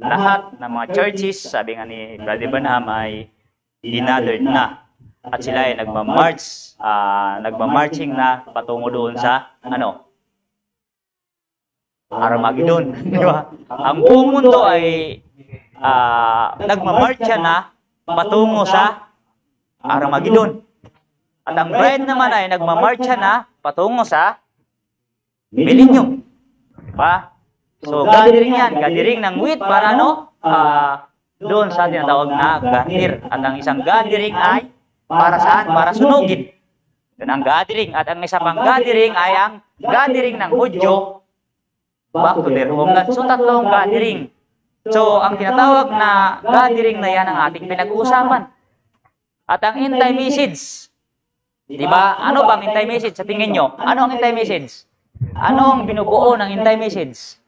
lahat ng mga churches, sabi nga ni Brother Branham, ay ginathered na. At sila ay nagmamarching na patungo doon sa, Armageddon. Di ba? Ang buong mundo ay nagmamarcha na patungo sa Armageddon. At ang bride naman ay nagmamarcha na patungo sa Millennium. Diba? So, gathering yan. Gathering ng wheat para doon sa tinatawag na gather. At ang isang gathering ay para saan? Para sunugin. Yun ang gathering. At ang isa pang gathering ay ang gathering ng Hudyo back to their homeland. So, tatlong gathering. So, ang tinatawag na gathering na yan ang ating pinag-uusapan. At ang end-time message. Diba? Ano ba ang end-time message sa tingin nyo? Ano ang end-time message? Ano ang binubuo ng end-time message?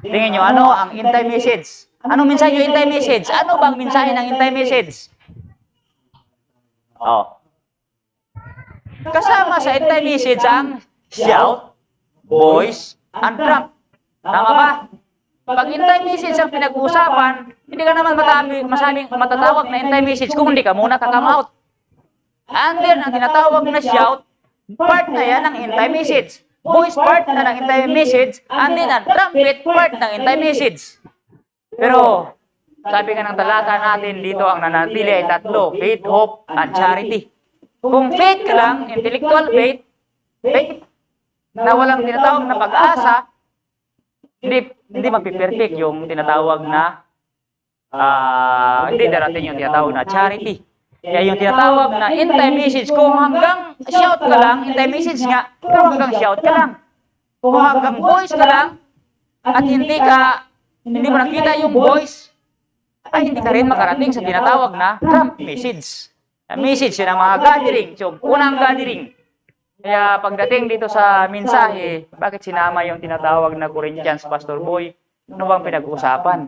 Tingin nyo, ano ang end-time message? Anong mensahe yung end-time message? Ano bang mensahe ng end-time message? Kasama sa end-time message ang shout, voice, and trump. Tama ba? Pag end-time message ang pinag-uusapan, hindi ka naman matatawag na end-time message kung hindi ka muna ka-come out. And then, ang tinatawag na shout, part na yan ng end-time message. Voice part na ng end-time message, and then ang trumpet part ng end-time message. Pero, sabi nga ng talata natin dito, ang nanatili ay tatlo, faith, hope, and charity. Kung faith ka lang, intellectual faith na walang tinatawag na pag-asa, hindi mapiperfect yung tinatawag na hindi darating yung tinatawag na charity. Kaya yung tinatawag na end-time message, kung hanggang shout ka lang, end-time message nga, pero hanggang shout ka lang. Kung hanggang voice ka lang, at hindi mo nakita yung voice, ay hindi ka rin makarating sa tinatawag na trump message. Message yun ang mga gathering. So, unang gathering. Kaya pagdating dito sa mensahe, bakit sinama yung tinatawag na Corinthians, Pastor Boy? Ano bang pinag-uusapan?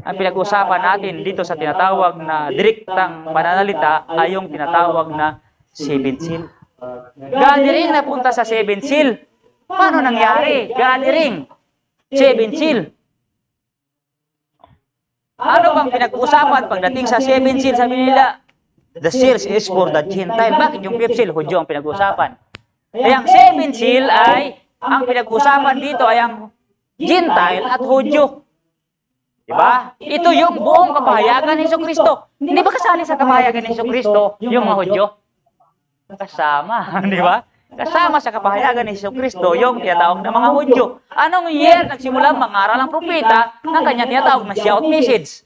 Ang pinag-uusapan natin dito sa tinatawag na direktang pananalita ay yung tinatawag na seventh seal. Gathering na punta sa seventh seal. Paano nangyari? Gathering, seventh seal. Ano bang pinag-uusapan pagdating sa seventh seal? Sabi nila, the seals is for the Gentile. Bakit yung fifth seal, Hudyo ang pinag-uusapan? Kaya ang seventh seal ay, ang pinag-uusapan dito ay ang Gentile at Hudyo. Diba? Ito yung buong kapahayagan ni Jesucristo. Hindi ba kasali sa kapahayagan ni Jesucristo yung mga Hudyo? Kasama, di ba? Kasama sa kapahayagan ni Jesucristo yung tinatawag ng mga Hudyo. Anong year nagsimula mangaral ang propeta ng kanyang tinatawag na shout message?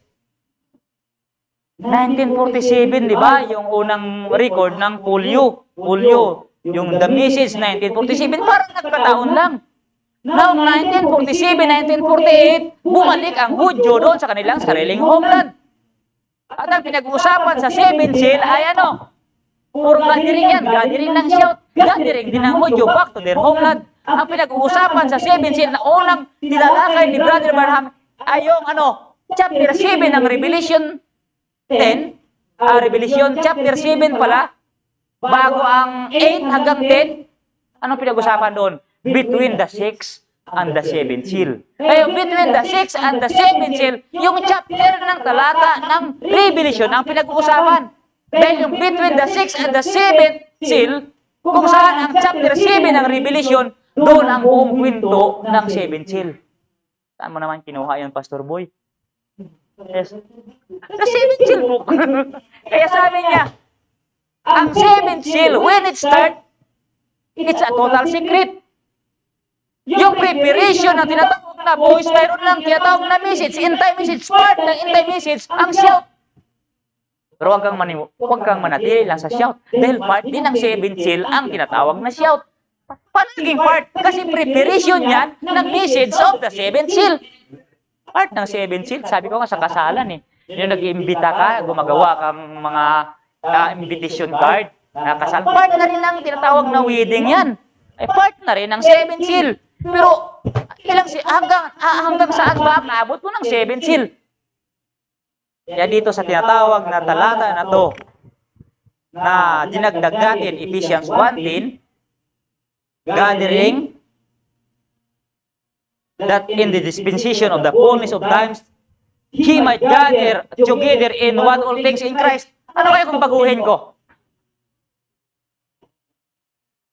1947, di ba? Yung unang record ng polio. Yung the message 1947, parang nagkataon lang. Noong 1947, 1948, bumalik ang Hudyo doon sa kanilang sariling homeland. At ang pinag-uusapan sa seventh seal ay puro gathering yan, gathering ng shout, gathering din ng Hudyo back to their homeland. Ang pinag-uusapan sa seventh seal na unang nilalakay ni Brother Branham ay yung chapter 7 ng Revelation 10, Revelation chapter 7 pala, bago ang 8 hanggang 10, anong pinag-usapan doon? Between the 6 and the 7th seal. Ngayon, between the 6 and the 7th seal, yung chapter ng talata ng Revelation ang pinag-uusapan. Dahil yung between the 6 and the 7th seal, kung saan ang chapter 7 ng Revelation, doon ang buong kwento ng 7th seal. Saan mo naman kinuha yan, Pastor Boy? Yes. The 7th seal book. Kaya sabi niya, ang 7th seal, when it starts, it's a total secret. Yung preparation ng tinatawag na voice, mayroon lang tinatawag na message, end-time message, part ng end-time message, ang shout. Pero huwag kang manatili lang sa shout. Dahil part din ng 7th seal ang tinatawag na shout. Palaging part. Kasi preparation yan ng message of the 7th seal. Part ng 7th seal, sabi ko nga sa kasalan Yung nag-iimbita ka, gumagawa kang mga invitation card na kasal. Part na rin ang tinatawag na wedding yan. Ay part na rin ng 7th seal. Pero hanggang saan ba naabot mo ng 7th seal? Kaya dito sa tinatawag na talata na to, na dinagdag natin, Ephesians 1:10, gathering, that in the dispensation of the fullness of times, He might gather together in one all things in Christ. Ano kaya kung baguhin ko?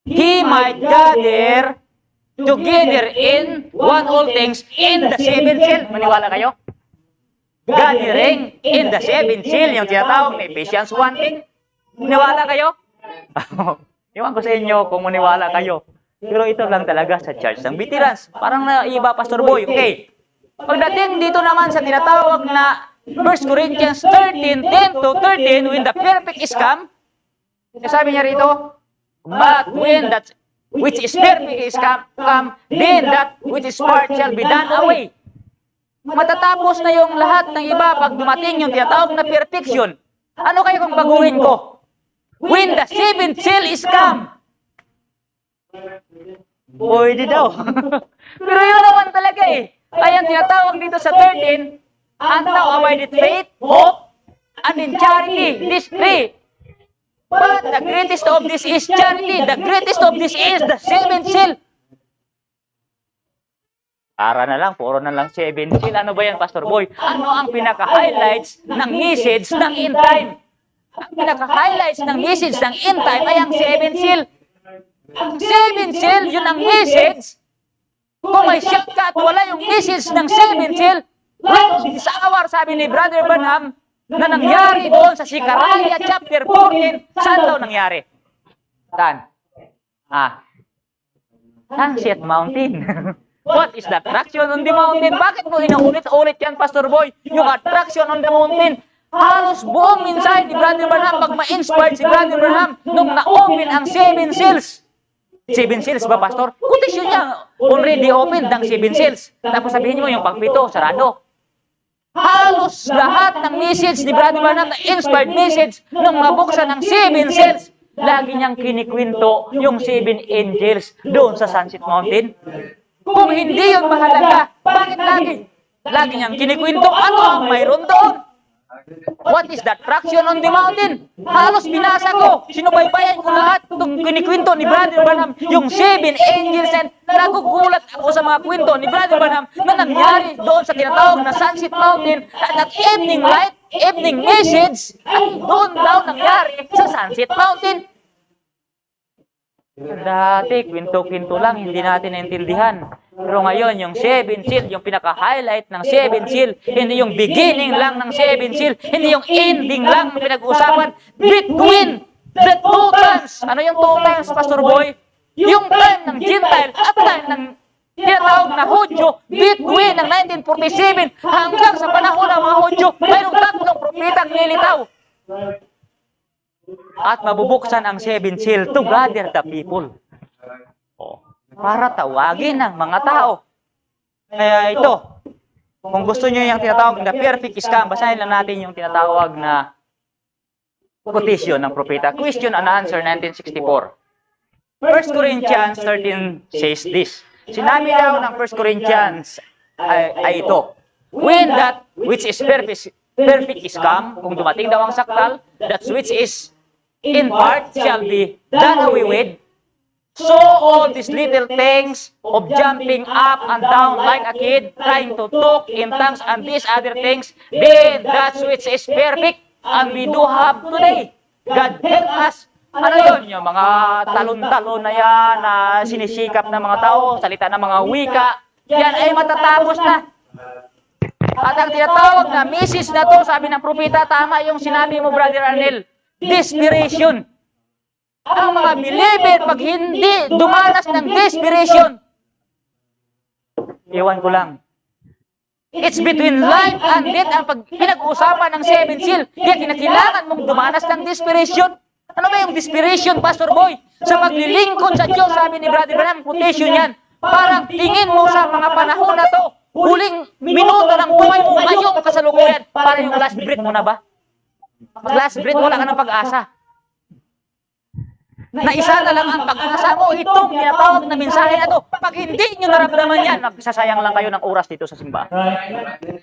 He might gather together in one all things in the seventh seal. Maniwala kayo? Gathering in the seventh seal, yung tinatawag na Ephesians 1:10. Maniwala kayo? Iwan ko sa inyo kung maniwala kayo. Pero ito lang talaga sa church ng veterans. Parang naiba, Pastor Boy. Okay. Pagdating dito naman sa tinatawag na 1 Corinthians 13:10-13, when the perfect is come, sabi niya rito, but when that which is perfect is come, then that which is part shall be done away. Matatapos na yung lahat ng iba pag dumating yung tinatawag na perfection. Ano kayo kung baguhin ko? When the seventh seal is come. Pwede daw. Pero yun naman talaga eh. Kaya tinatawag dito sa 13, and now abideth faith, hope, and in charity, this three. But the greatest of this is charity. The greatest of this is the seventh seal. Para na lang, puro na lang seventh seal. Ano ba yan, Pastor Boy? Ano ang pinaka-highlights ng message ng end time? Ang pinaka-highlights ng message ng end time ay ang seventh seal. Ang seventh seal, yun ang message. Kung may shortcut, wala yung message ng seventh seal. Like this hour, sabi ni Brother Branham, na nangyari doon sa Zechariah chapter 14, saan daw nangyari? Saan? Sunset Mountain. What is the attraction on the mountain? Bakit mo inuulit-ulit yan, Pastor Boy? Yung attraction on the mountain. Halos buong mensahe ni Brother Branham, pag ma-inspired si Brother Branham, nung na-open ang seven seals. Seven seals ba, Pastor? Quotation niya, already opened ang seven seals. Tapos sabihin mo yung pagpito, sarado. Halos lahat ng message ni Brother Branham na inspired message nung mabuksan ng seven seals, lagi niyang kinikwento yung seven angels doon sa Sunset Mountain. Kung hindi yun mahalaga, bakit lagi niyang kinikwento ano ang mayroon doon? What is the attraction on the mountain? Halos binasa ko, sinubaybayan ko lahat itong kinikwento ni Brother Branham, yung seven angels, and nagugulat ako sa mga kwento ni Brother Branham na nangyari doon sa tinatawag na Sunset Mountain, at that evening light, evening message, ay doon daw nangyari sa Sunset Mountain. Dati, kwento-kwento lang, hindi natin naintindihan. Pero ngayon, yung seven seal, yung pinaka-highlight ng seven seal, hindi yung beginning lang ng seven seal, hindi yung ending lang ng pinag-uusapan, between the two times. Ano yung two times, Pastor Boy? Yung time ng Gentile at time ng tinatawag na Hudyo, between ng 1947 hanggang sa panahon ng mga Hudyo, mayroong tatlong propetang nilitaw. At mabubuksan ang seven seal to gather the people. Para tawagin ng mga tao. Kaya ito, kung gusto nyo yung tinatawag na perfect scam, basahin lang natin yung tinatawag na quotation ng propeta. Question and answer 1964. 1 Corinthians 13 says this. Sinabi daw ng 1 Corinthians ay ito. When that which is perfect is come, kung dumating daw ang saktal, that which is in part shall be done away with. So all these little things of jumping up and down like a kid, trying to talk in tongues and these other things, then that which is perfect, and we do have today. God help us. Ano yun? Yung mga talon-talon na yan, na sinisikap ng mga tao, salita ng mga wika, yan ay matatapos na. At ang tinatawag na message na to, sabi ng propeta, tama yung sinabi mo, Brother Arnel, desperation. Ang mga believer, pag hindi dumanas ng desperation, iwan ko lang. It's between life and death ang pinag-uusapan ng seven seal. Kaya kinakailangan mong dumanas ng desperation. Ano ba yung desperation, Pastor Boy? Sa paglilingkod sa Diyos, sabi ni Brother Branham, quotation yan. Parang tingin mo sa mga panahon na to, huling minuto ng buhay mo, ngayong kasalukuyan, para yung last breath mo na ba? Pag last breath, wala ka ng pag-asa. Na isa na lang ang pag-asa mo, itong tinatawag na mensahe na to. Pag hindi nyo naramdaman yan, magsasayang lang kayo ng oras dito sa simbahan.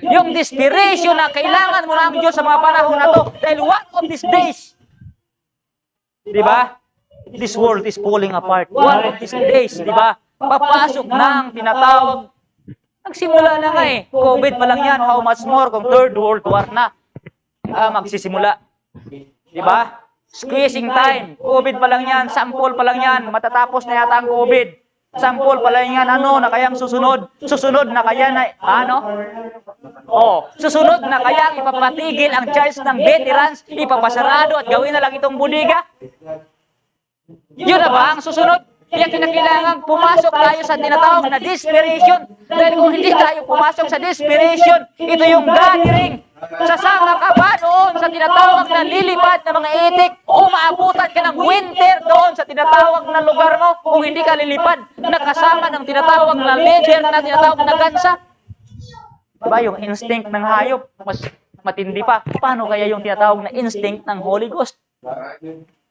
Yung desperation na kailangan mo na ang Diyos sa mga panahon na to, dahil one of these days, di ba? This world is falling apart. One of these days, di ba? Papasok ng tinatawag Nagsimula na nga eh. COVID pa lang yan. How much more kung Third World War na magsisimula. Diba? Squeezing time. COVID pa lang yan. Sample pa lang yan. Matatapos na yata ang COVID. Sample pa lang yan. Ano na kayang susunod? Susunod na kaya na, susunod na kaya ipapatigil ang charge ng veterans, ipapasarado at gawin na lang itong budiga? Yun na ba ang susunod? Kaya kinakailangan pumasok tayo sa tinatawag na desperation. Dahil kung hindi tayo pumasok sa desperation, ito yung gathering. Sasama ka ba doon sa tinatawag na lilipad na mga itik o maabutan ka ng winter doon sa tinatawag na lugar mo kung hindi ka lilipad na kasama ng tinatawag na leader na tinatawag na gansa? Diba yung instinct ng hayop, mas matindi pa. Paano kaya yung tinatawag na instinct ng Holy Ghost?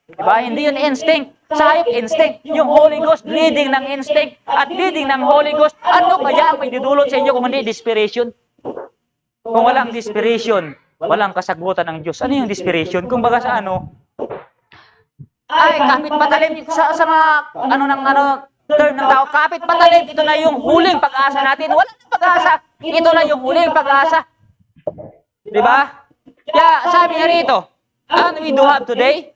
Diba? Hindi yun instinct. Sa hayop, instinct. Yung Holy Ghost, leading ng instinct at leading ng Holy Ghost. Ano kaya ang may didulot sa inyo kung hindi desperation? Kung walang desperation, walang kasagutan ng Diyos. Ano yung desperation? Kung baga sa kapit patalim sa mga, term ng tao, kapit patalim, ito na yung huling pag-asa natin. Wala na pag-asa. Ito na yung huling pag-asa. Diba? Kaya sabi nga rito, and we do have today,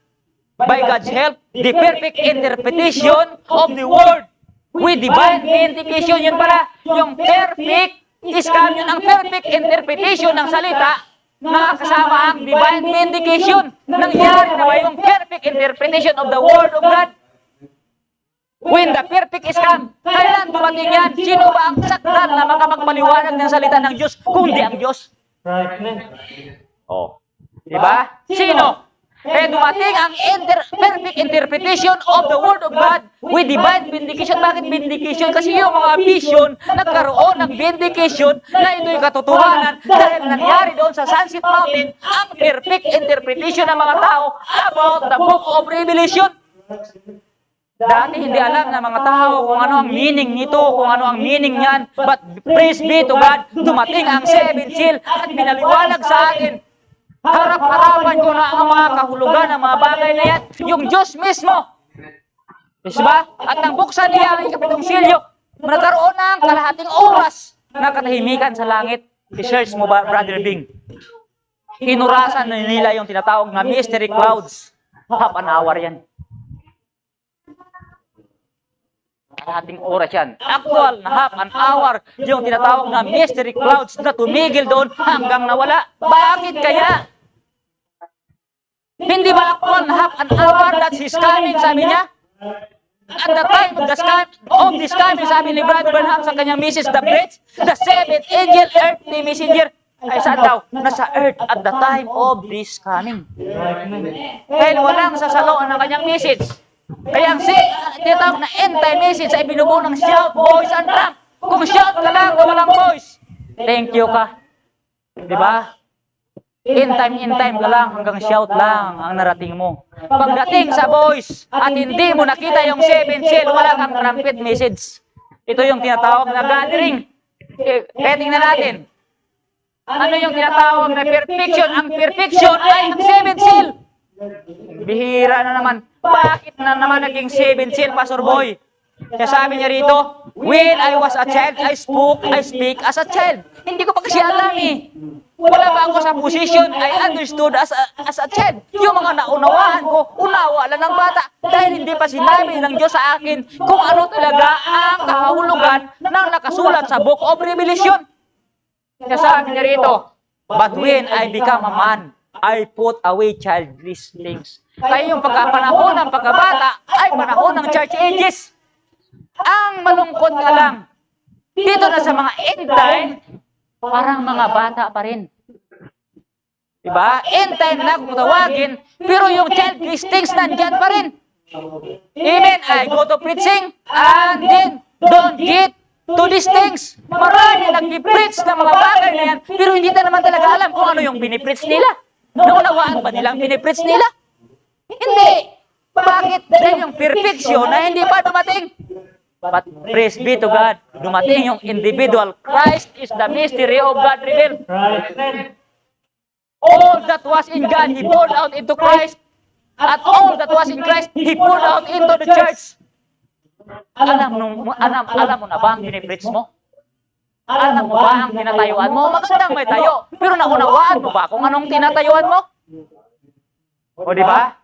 by God's help, the perfect interpretation of the word with divine vindication. Yun pala, yung perfect is yun ang perfect interpretation ng salita na kasama ang divine vindication. Nangyari na ba yung perfect interpretation of the word of God? When the perfect is come, kailan dumating yan? Sino ba ang sakdal na makapagpaliwanag ng salita ng Diyos kundi ang Diyos? Diba? Sino? Kaya dumating ang perfect interpretation of the Word of God with divine vindication. Bakit vindication? Kasi yung mga vision nagkaroon ng vindication na ito'y katotohanan dahil nangyari doon sa Sunset Mountain ang perfect interpretation ng mga tao about the book of Revelation. Dati hindi alam ng mga tao kung ano ang meaning nito, kung ano ang meaning niyan. But praise be to God, dumating ang seventh seal at pinaliwanag sa akin. Harap-harapan ko na ang mga kahulugan ng mga bagay na yan. Yung Diyos mismo. Diba? At nang buksan niya ang ikapitong silyo, nagkaroon ng kalahating oras na katahimikan sa langit. I-search mo ba, Brother Bing? Hinurasan na nila yung tinatawag na mystery clouds. Half an hour yan. Kalahating oras yan. Actual na half an hour yung tinatawag na mystery clouds na tumigil doon hanggang nawala. Bakit kaya? Hindi ba actual na half an hour that His coming, sabi niya? At the time of this coming, sabi ni Brother Branham sa kanyang message, the bridge, the seventh angel, earthly messenger, ay saan daw? Nasa earth at the time of this coming. Dahil walang sasaloan ng kanyang message. Kaya ang tinatawag na end-time message ay binubuo ng shout, voice, and trump. Kung shout ka lang o walang voice, thank you ka. Diba? In time ka lang, hanggang shout lang ang narating mo. Pagdating sa voice at hindi mo nakita yung seven seal, wala kang trumpet message. Ito yung tinatawag na gathering. Tingnan natin. Ano yung tinatawag na perfection? Ang perfection ay ang seven seal. Bihira na naman. Bakit na naman naging seven seal, Pastor Boy? Kaya sabi niya rito, when I was a child, I speak as a child. Hindi ko pa kasi alam eh. Wala pa ako sa position, I understood as a child. Yung mga naunawahan ko, unawa lang ng bata. Dahil hindi pa sinabi ng Diyos sa akin kung ano talaga ang kahulugan ng nakasulat sa Book of Revelation. Kaya sabi niya rito, but when I become a man, I put away childish things. Kaya yung pagkapanahon ng pagkabata ay panahon ng church ages. Ang malungkot nga lang, dito na sa mga end time, parang mga bata pa rin. Diba? End time na kung tawagin, pero yung childish things nandyan pa rin. Even I go to preaching, and then don't get to these things. Marami nag-preach ng mga bagay na yan, pero hindi na naman talaga alam kung ano yung binipreach nila. Naunawaan ba nilang binipreach nila? Hindi. Bakit? Dahil yung perfection na hindi pa dumating. But praise be to God, dumating yung individual. Christ is the mystery of God revealed. All that was in God, He poured out into Christ. At all that was in Christ, He poured out into the church. Alam mo na ba ang binipreach mo? Alam mo ba ang tinatayuan mo? Magandang may tayo. Pero naunawaan mo ba kung anong tinatayuan mo? O di ba?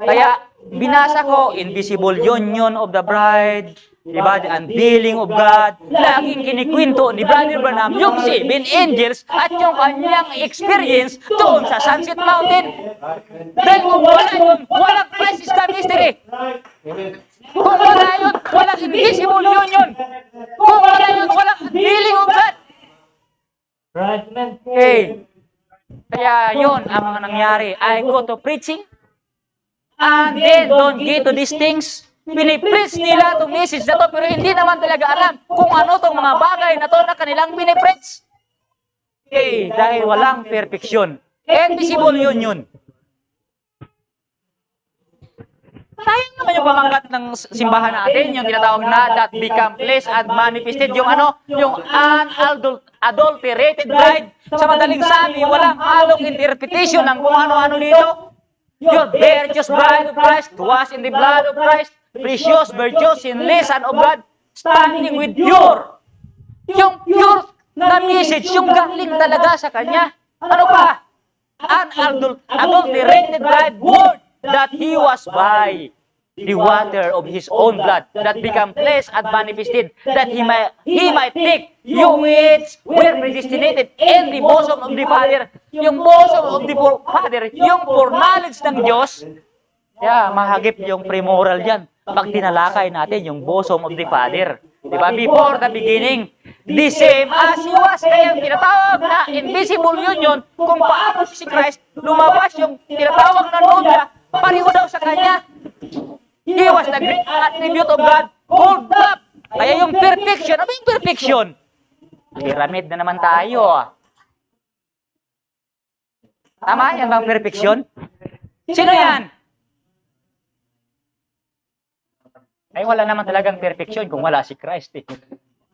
Kaya binasa ko, invisible union of the bride, di ba? The unveiling of God. Laging kinikwento ni Brother Branham yung 7 angels at yung kanyang experience doon sa Sunset Mountain. Dahil kung wala yun, walang crisis ka mystery. Kung wala yun, walang invisible union. Kung wala yun, walang unveiling of God. Okay. Kaya yun ang mga nangyari. I go to preaching, and they don't get to these things. Pinipreach nila itong message na to, pero hindi naman talaga alam kung ano itong mga bagay na to na kanilang pinipreach. Okay, dahil walang perfection. Invisible union. Sayang naman yung pamangkat ng simbahan natin, yung tinatawag na that become flesh and manifested, yung ano, yung unadulterated bride. Sa madaling sabi, walang halong interpretation ng kung ano-ano dito. Your virtuous bride of Christ, washed in the blood of Christ, precious, virtuous, sinless, Son of God, standing with pure. Yung pure na message, yung galing talaga sa Kanya. Ano pa? Unadulterated bride, word that He was by the water of His own blood, that become flesh and manifested, that He might take you which were predestinated in the bosom of the Father. Yung bosom of the Father, yung foreknowledge ng Diyos, mahagip yung premoral dyan. Pag tinalakay natin yung bosom of the Father. Diba? Before the beginning, the same as He was. Kaya yung tinatawag na invisible union, kung paano si Christ lumabas yung tinatawag na nobya, pareho daw sa Kanya. He was the great attribute of God, called love. Kaya yung perfection, ano yung perfection? Pyramid na naman tayo. Tama yan bang perfection? Sino yan? Ay, wala naman talagang perfection kung wala si Christ.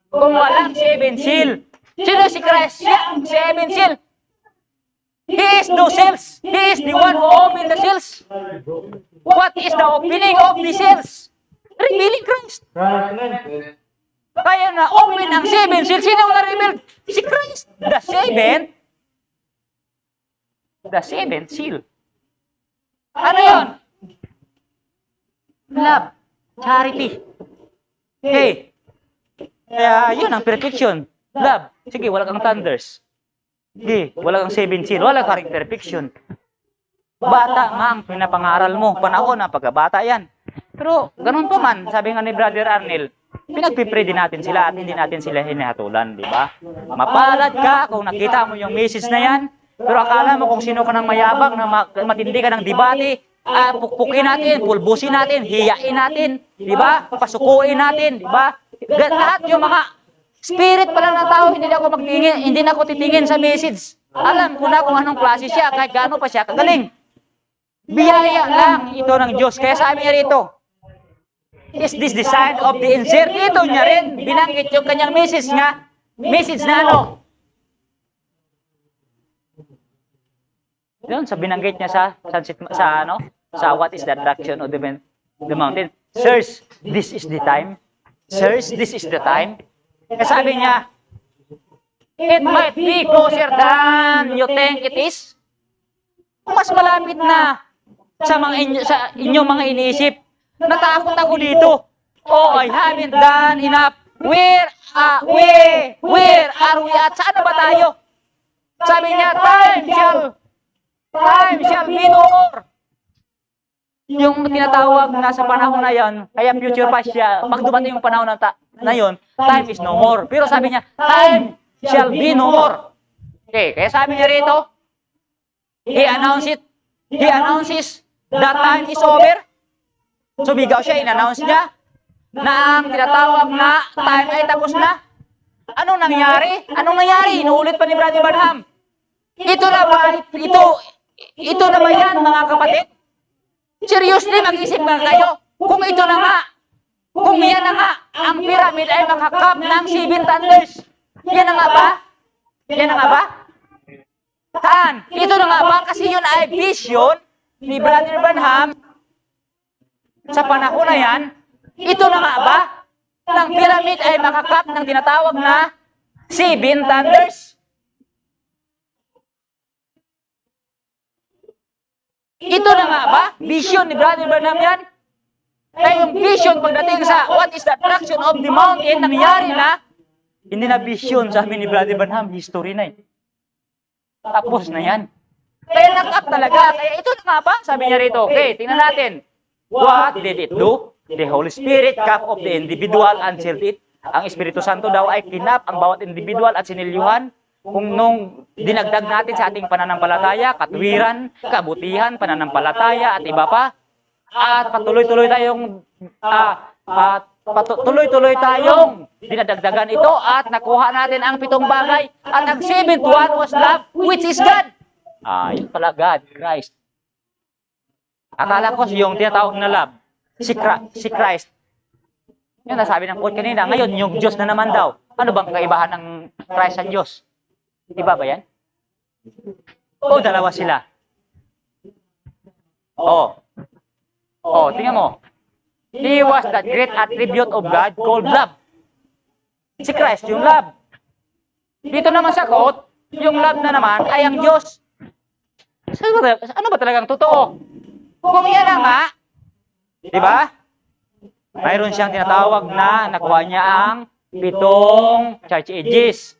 Kung walang 7 seal. Sino si Christ? Siya ang 7 seal. He is no seals. He is the one who opened the seals. What is the opening of the seals? Revealing Christ. Kaya na open ang 7 seals. Sino ang na-reveal? Si Christ. The 7th seal. Ano yun? Love. Charity. Okay. Kaya yun ang perfection. Love. Sige, wala kang thunders. Sige, wala kang 7 seal. Wala ka rin perfection. Bata nga ang pinapangaral mo. Panahon ng pagkabata yan. Pero ganun pa man, sabi nga ni Brother Arnel, pinagpipray din natin sila at hindi natin sila hinahatulan, di ba? Mapalad ka kung nakita mo yung message na yan, pero akala mo kung sino ka ng mayabang, na matindi ka ng debate, pukpukin natin, pulbusin natin, hiyain natin, di ba? Pasukuin natin, di ba? Lahat yung mga spirit pala ng tao, hindi na ako titingin sa message. Alam ko na kung anong klase siya, kahit gaano pa siya kagaling. Biyaya lang ito ng Diyos. Kaya sabi niya rito, is this the sign of the insert? Dito niya rin, binanggit yung kanyang message na ano? Doon, sa binanggit niya sa what is the attraction of the mountain. Sirs, this is the time. Sirs, this is the time. Kaya sabi niya, it might be closer than you think it is. Mas malapit na sa inyong mga iniisip. Natakot ako dito. Oh, I haven't done enough. Where are we at? Saan ba tayo? Sabi niya, time shall be no more. Yung tinatawag na sa panahon na yan, kaya future past siya, pag dumating yung panahon na yun, time is no more. Pero sabi niya, time shall be no more. Okay, kaya sabi niya rito, He announces that time is over. So bigaw siya, in-announce niya na ang tinatawag na time ay tapos na. Anong nangyari? Inuulit pa ni Brother Branham. Ito na ba yan, mga kapatid? Seriously, mag-isip ba kayo? Kung ito na nga, kung yan na nga, ang pyramid ay makakap ng 7 thunders. Yan na nga ba? Saan? Ito na nga ba? Kasi yun ay vision ni Brother Branham sa panahon na yan. Ito na nga ba? Ang pyramid ay makakap ng tinatawag na 7 thunders. Ito na nga ba? Vision ni Brother Branham yan? Kaya yung vision pagdating sa what is the attraction of the mountain, nangyari na, hindi na vision, sabi ni Brother Branham, history na eh. Tapos na yan. Kaya knock-up talaga. Kaya ito na nga ba? Sabi niya rito, okay, tingnan natin. What did it do? The Holy Spirit cup of the individual and sealed it. Ang Espiritu Santo daw ay kinap ang bawat individual at sinilyuhan. Kung nung dinagdag natin sa ating pananampalataya, katwiran, kabutihan, pananampalataya at iba pa. At patuloy-tuloy tayong tuloy-tuloy tayong dinadagdagan ito at nakuha natin ang 7 bagay. At ang 7th one was love, which is God. Yun pala God, Christ. Akala ko yung tinatawag na love, si Christ. Yun nasabi ng quote kanina. Ngayon, yung Diyos na naman daw. Ano bang kaibahan ng Christ at Diyos? Iba ba yan? O dalawa sila? Tingnan mo. He was the great attribute of God called love. Si Christ, yung love. Dito naman sa quote, yung love na naman ay ang Diyos. Ano ba talagang totoo? Kung yan na nga, di ba? Mayroon siyang tinatawag na nakuha niya ang 7 church ages.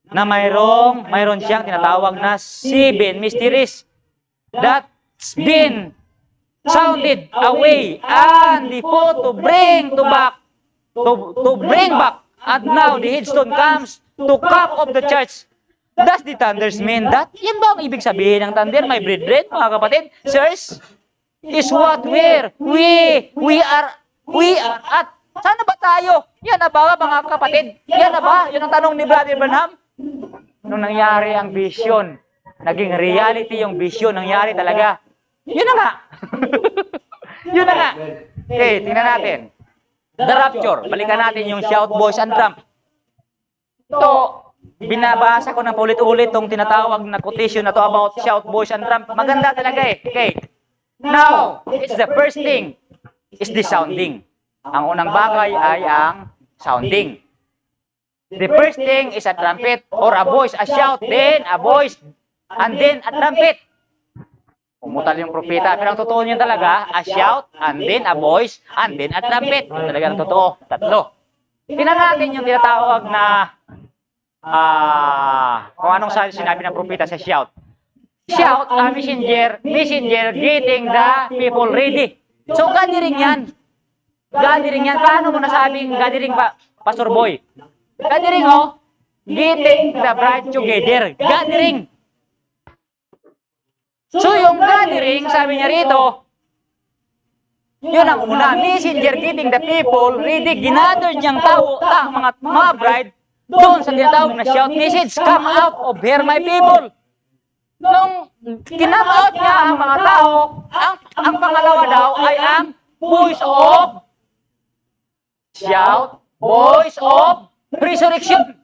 Na mayroon siyang tinatawag na 7 mysteries that's been sounded away and the foot to bring back and now the headstone comes to cup of the church. Does the thunders mean that? Yan ba ang ibig sabihin ng thunder, my brethren, mga kapatid? Sirs, is what we are at. Sana ba tayo? Yan na ba, mga kapatid? Yan na ba? Yun ang tanong ni Brother Branham. Nung nangyari ang vision, naging reality yung vision, nangyari talaga. Yun na nga. Yun na nga. Okay, tingnan natin. The rapture. Balikan natin yung shout, voice, and trump. Ito, binabasa ko na paulit-ulit itong tinatawag na quotation na to about shout, voice, and trump. Maganda talaga eh. Okay. Now, it's the first thing is the sounding. Ang unang bagay ay ang sounding. The first thing is a trumpet or a voice, a shout, then a voice, and then a trumpet. Pumutal yung propeta. Pero ang totoo niya talaga, a shout, and then a voice, and then a trumpet. Yung talaga ang totoo. Tatlo. Tingnan natin yung tinatawag na kung anong sinabi ng propeta sa shout. Shout, a messenger getting the people ready. So, gathering yan. Gathering yan. Paano mo nasabing gathering pa, Pastor Boy? Gathering, getting the bride together. Gathering. So, yung gathering, sabi niya rito, yun ang una. Messenger getting the people ready. Ginather niyang tao, mga bride, doon sa tinatawag na shout message, come out of here, my people. Nung kinam out niya ang mga tao, ang pangalawa daw ay ang voice of shout, voice of resurrection.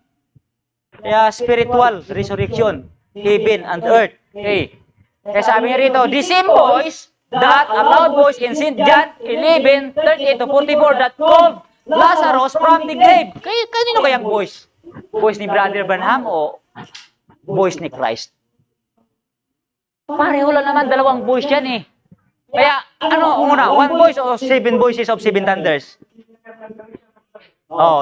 Kaya spiritual resurrection, heaven and earth. Okay. Kaya sabi niya rito, the same voice, that a loud voice in St. John 11:38-44 that called Lazarus from the grave. Kanino kayang voice? Voice ni Brother Branham o voice ni Christ? Pareho lang naman, dalawang voice yan eh. Kaya, una, one voice o 7 voices of 7 thunders?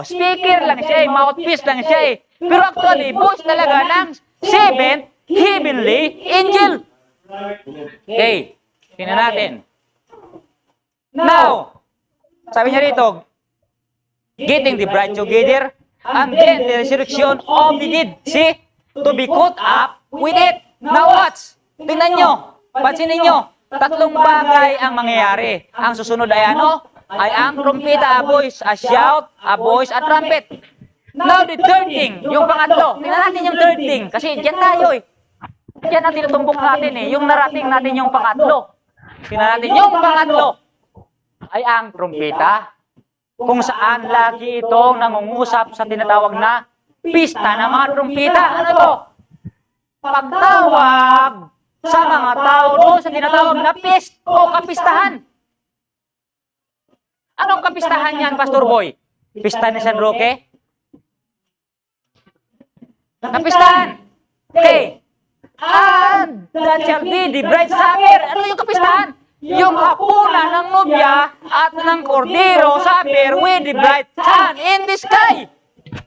Speaker lang siya eh, mouthpiece lang siya eh. Pero actually, voice talaga ng 7th heavenly angel. Okay, tingnan natin. Now, sabi niya rito, getting the bride together, and then the resurrection of the dead. See? To be caught up with it. Now watch. Tingnan nyo. Pansinin nyo. 3 bagay ang mangyayari. Ang susunod ay ano? Ay ang trumpeta, a voice, a shout, a voice, a trumpet. Now the third thing, yung pangatlo. Tingnan natin yung third thing. Kasi dyan tayo eh. Yan ang tinutumbok natin eh. Yung narating natin yung pangatlo. Tingnan natin yung pangatlo. Ay ang trumpeta. Kung saan lagi itong nangungusap sa tinatawag na pista ng mga trumpeta. Ano to? Pagtawag sa mga tao doon sa tinatawag na pist o kapistahan. Anong kapistahan yan, Pastor Boy? Pista ni San Roque? Kapistahan. Okay. And that shall be the bride's supper. Ano yung kapistahan? Yung hapunan ng nobya at ng kordero supper with the bright sun in the sky.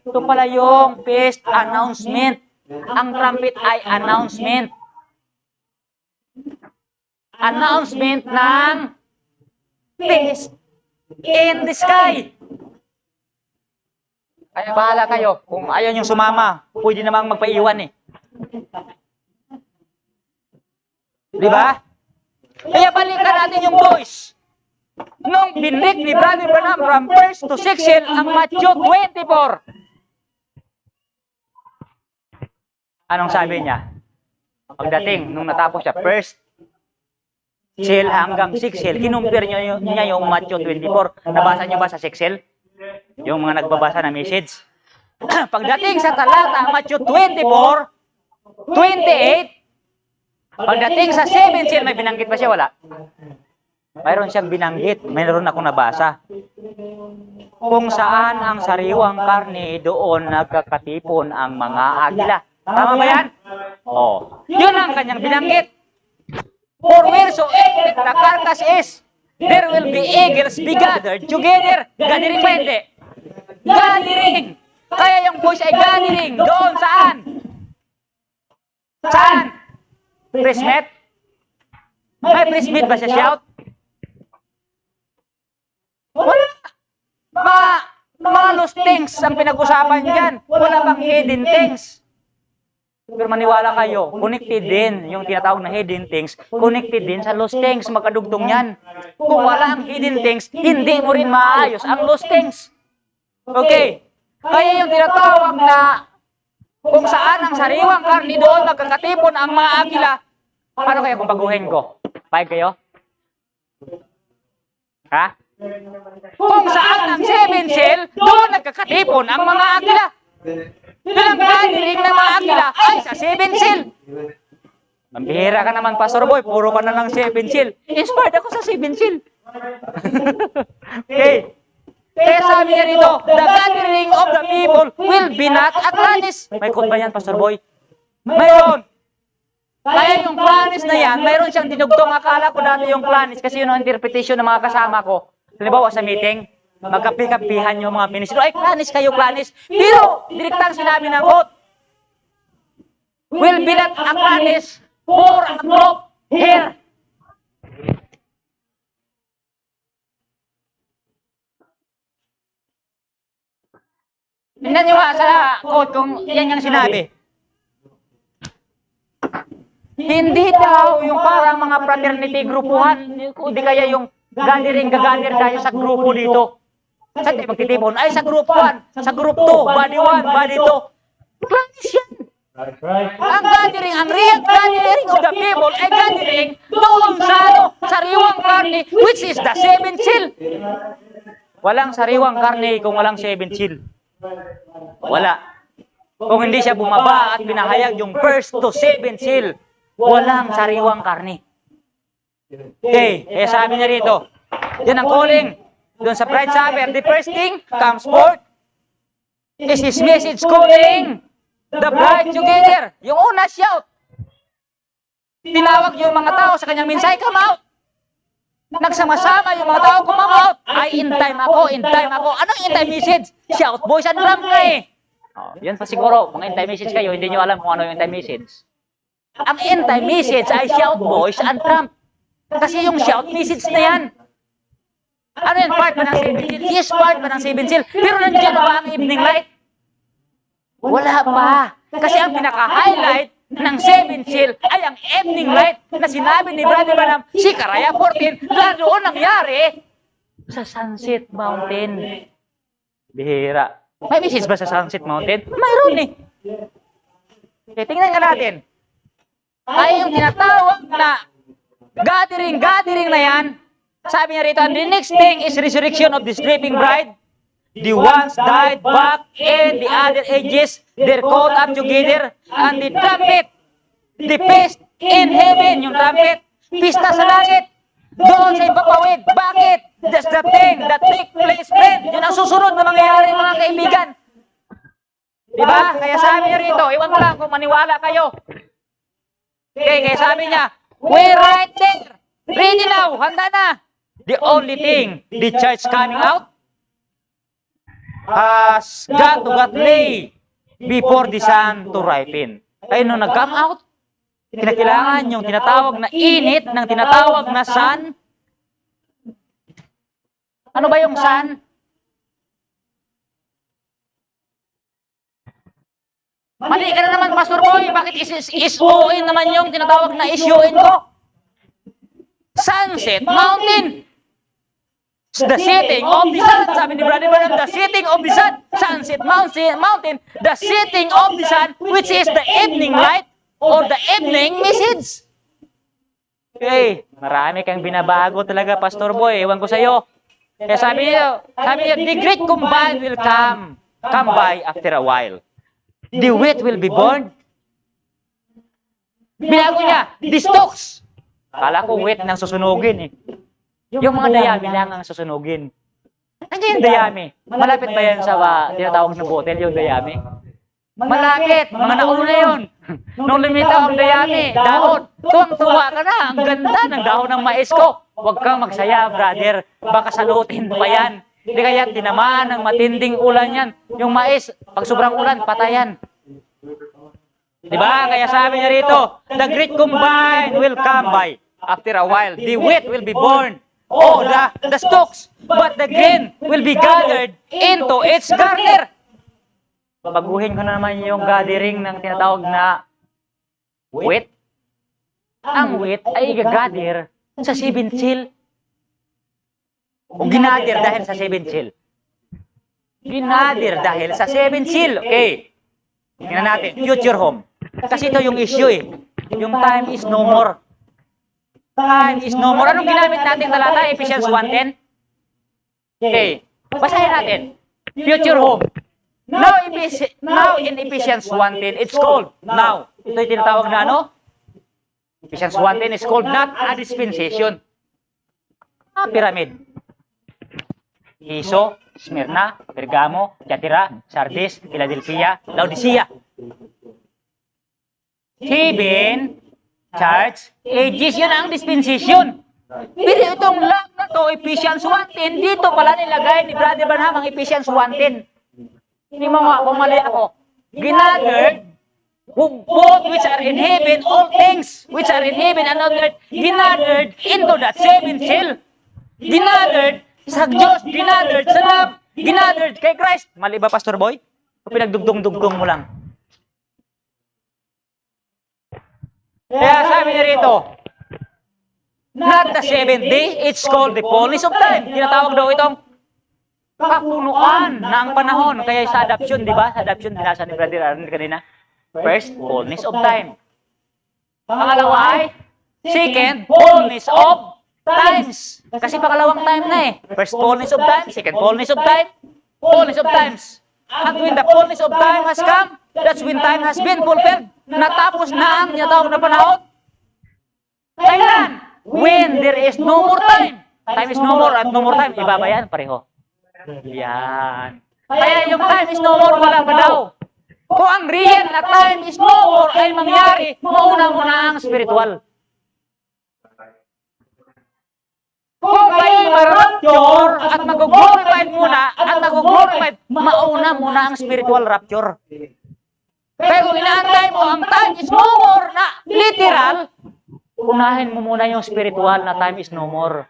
Ito pala yung feast announcement. Ang trumpet ay announcement. Announcement ng feast in the sky. Kaya bahala kayo. Kung ayaw niyong sumama, pwede namang magpaiwan eh. Di ba? Kaya balikan natin yung boys. Nung binlik ni Brother Branham from 1st to 6th seal ang Matthew 24. Anong sabi niya? Pagdating, nung natapos siya, 1st seal hanggang 6th seal, kinumpir niya yung Matthew 24. Nabasa niyo ba sa 6th seal? Yung mga nagbabasa ng message. Pagdating sa talata, Matthew 24, 28, pagdating sa 7th seal, may binanggit ba siya? Wala. Mayroon siyang binanggit. Mayroon akong nabasa. Kung saan ang sariwang karne, doon nagkakatipon ang mga agila. Tama ba yan? Oh. Yun ang kanyang binanggit. For wheresoever the carcass is, there will be eagles be gathered together. Gathering ba hindi? Gathering! Kaya yung boys ay gathering. Doon saan? Saan? Press meet? May press meet ba siya shout? Wala. Mga lost things ang pinag-usapan dyan. Wala bang hidden things? Pero maniwala kayo, connected din yung tinatawag na hidden things, connected din sa lost things, magkadugtong yan. Kung wala ang hidden things, hindi mo rin maayos ang lost things. Okay. Kaya yung tinatawag na kung saan ang sariwang karni doon magkakatipon ang mga agila. Paano kaya kung baguhin ko? Payag kayo? Ha? Kung saan ang 7th seal, doon nagkakatipon ang mga agila. Doon ang gathering ng mga agila ay sa 7th seal. Mambihira ka naman, Pastor Boy. Puro ka na ng 7th seal. Inspired ako sa 7th seal. Okay. Kaya sabi niya rito, the gathering of the people will be not at Atlantis. May quote ba yan, Pastor Boy? Mayroon. Kaya yung planis na yan, mayroon siyang dinugtong. Akala ko dati yung planis kasi yun ang interpretation ng mga kasama ko. Halimbawa sa meeting, magkapi-kapihan yung mga ministro. Ay, planis kayo, planis. Pero, direktang sinabi ng quote, will be not at Atlantis for a drop here. Tingnan nyo nga sa quote kung yan yung sinabi. Hindi daw yung parang mga fraternity grupuhan, hindi kaya yung gathering tayo sa grupo dito. Saan tayo magtitipon? Ay, sa group 1, sa group 2, body 1, body 2. Planis yan. Ang gathering, ang real gathering of the people ay gathering doon sa sariwang karne, which is the 7th seal. Walang sariwang karne kung walang 7th seal. Wala. Kung hindi siya bumaba at pinahayag yung 1st to 7th seal, walang sariwang karne. Okay, sabi niya rito, yan ang calling. Doon sa Pride Supper, the first thing comes forth is his message calling the bride together. Yung una, shout. Tinawag yung mga tao sa kanyang minsay, come out. Nagsama-sama yung mga tao, come out. Ay, in time ako, in time ako. Anong in time message? Shout, boys, and drum ka eh. Oh, yan pa siguro, mga in time message kayo, hindi nyo alam kung ano yung in time message. Ang in time message ay shout, boys, and trump. Kasi yung shout message na yan. Ano yan? Part ba ng 7th seal? Yes, part ba ng 7th seal? Pero nandiyan ba ang evening light? Wala pa. Kasi ang pinaka-highlight ng 7th seal ay ang evening light na sinabi ni Brother Branham, si Karaya 14, na doon nangyari sa Sunset Mountain. Bihira. May message ba sa Sunset Mountain? Mayroon eh. Okay, tingnan nga natin. Ay yung tinatawag na gathering na yan, sabi niya rito, the next thing is resurrection of the sleeping bride. The ones died back in the other ages, they're caught up together, and the trumpet, the feast in heaven, yung trumpet, pista sa langit, doon sa ipapawid. Bakit? That's the thing that take place, friend. Yun ang susunod na mangyayari, mga kaibigan. Di ba? Kaya sabi niya rito, iwan ko lang kung maniwala kayo. Okay, kaya sabi niya, we're right there. Ready now, handa na. The only thing the church coming out has got to get lay before the sun to ripen. Kaya nung nag-come out, kinakailangan yung tinatawag na init ng tinatawag na sun. Ano ba yung sun? Mali ka na naman, Pastor Boy. Bakit is-o-in naman yung tinatawag na is-u-in ko? Sunset Mountain. The setting of the sun. Sabi ni Brother Branham, the setting of the sun. Sunset Mountain. The setting of the sun, which is the evening light or the evening message. Okay, marami kang binabago talaga, Pastor Boy. Ewan ko sa'yo. Kaya sabi niya, the great combine will come by after a while. The wheat will be born. Binago niya, the stalks. Kala ko wheat nang susunugin eh. Yung mga dayami lang ang susunugin. Nandiyan yung dayami. Malapit ba yan sa tinatawag na botel, yung dayami? Malapit. Mga nauna yun. Nung lumitaw ang dayami, dahon. Tuwang-tuwa ka na. Ang ganda ng dahon ng mais ko. Huwag kang magsaya, brother. Baka salutin pa yan. Hindi kaya tinamaan ng matinding ulan yan. Yung mais, pag sobrang ulan, patayan. Diba? Kaya sabi niya rito, the great combine will come by. After a while, the wheat will be born. Oh, the stalks, but the grain will be gathered into its garner. Baguhin ko na naman yung gathering ng tinatawag na wheat. Ang wheat ay gagather sa 7th seal. O ginadir dahil sa 7th seal. Ginadir dahil sa 7th seal. Okay. Tingnan natin, future home. Kasi ito yung issue eh. Yung time is no more. Time is no more. Anong ginamit natin talata? Ephesians 1:10? Okay. Basahin natin. Future home. Now in Ephesians 1:10, it's called now. Ito yung tinatawag na ano? Ephesians 1:10 is called not a dispensation. Pyramid. Hiso, Smyrna, Pergamo, Tiatira, Sardis, Philadelphia, Laodicea. 7 church ages, yun ang dispensation. Pero itong lang na to, Ephesians 1:10, dito pala nilagay ni Brother Branham ang Ephesians 1:10. Hindi mo nga, pumali ako. Ginathered, both which are in heaven, all things which are in heaven and on earth, ginathered into that 7th seal. Ginathered sa Diyos, ginathered sa love, ginathered kay Christ. Mali ba, Pastor Boy? O pinagdugtong-dugtong mo lang? Kaya sabi niya rito, not the 7th day, it's called the fullness of time. Tinatawag daw itong kapunuan ng panahon. Kaya sa adoption, di ba? Sa adoption, binasa ni Brother Aaron kanina. First, fullness of time. Pangalawa ay, second, fullness of times. Kasi pangalawang time na eh. First, fullness of time. Second, fullness of time. Fullness of times. At when the fullness of time has come, that's when time has been fulfilled. Natapos na ang tinatawag na panahon. Kailan? When there is no more time. Time is no more at no more time. Iba ba yan? Pareho. Yan. Kaya yung time is no more, wala pa daw. Kung ang real na time is no more ay mangyari, mauna muna ang spiritual. Kung kayo'y ma-rapture at mag-glorified muna, at mag-glorified, mauna muna ang spiritual rapture. Kaya kung inaantay mo, ang time is no more na literal, unahin mo muna yung spiritual na time is no more.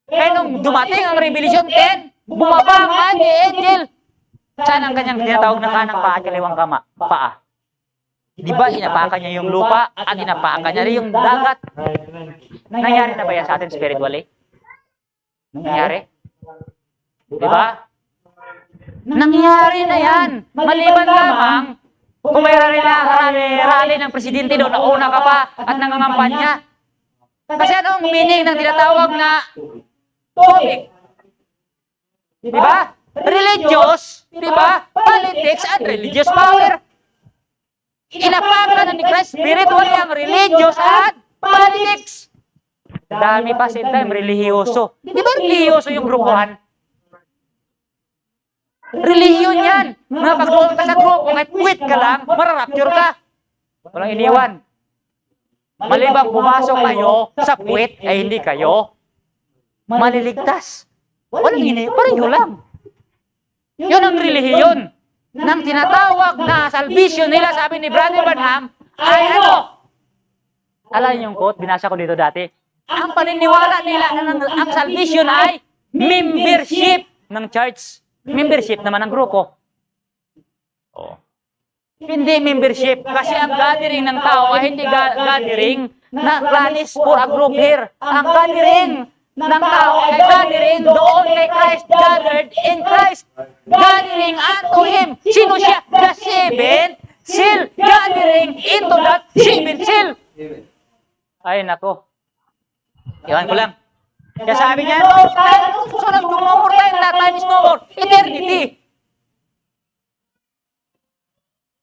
Kaya nung dumating ang Revelation 10, bumaba nga ni angel. Saan ang kanyang tinatawag na kanang paa, kaliwang paa? Di ba inapakan niya yung lupa at inapakan niya rin yung dagat? Nangyari na ba yan sa atin spiritually? Nangyari? Di ba? Nangyari na yan. Maliban lamang kung may rally ng presidente doon, nauna ka pa at nangangampanya. Kasi anong meaning ng tinatawag na topic? Di ba? Religious, di ba? Politics and religious power. Inapakan ni Christ spiritually ang religious at politics. Dami pa same time, relihiyoso. Di ba relihiyoso yung grupuhan? Relihiyon yan. Na pag doon ka sa grupo, kahit quit ka lang, mararapture ka. Walang iniwan. Malibang pumasok kayo sa puwet ay hindi kayo maliligtas. Walang iniwan. Pareho lang. Yun ang relihiyon. Nang tinatawag na salvation nila, sabi ni Brother Branham, ay ano? Alam niyo yung quote, binasa ko dito dati. Ang paniniwala nila na ang salvation ay membership ng church. Membership naman ng grupo. Oh. Hindi membership. Kasi ang gathering ng tao ay hindi gathering na planis for a group here. Ang gathering ng tao ay gathering doon kay Christ, gathered in Christ. Gathering unto Him. Sino siya? The seventh seal. Gathering into that seventh seal. Ay, nako. Iwan ko lang. Kaya sabi niya, no more time, that time is no more. Eternity.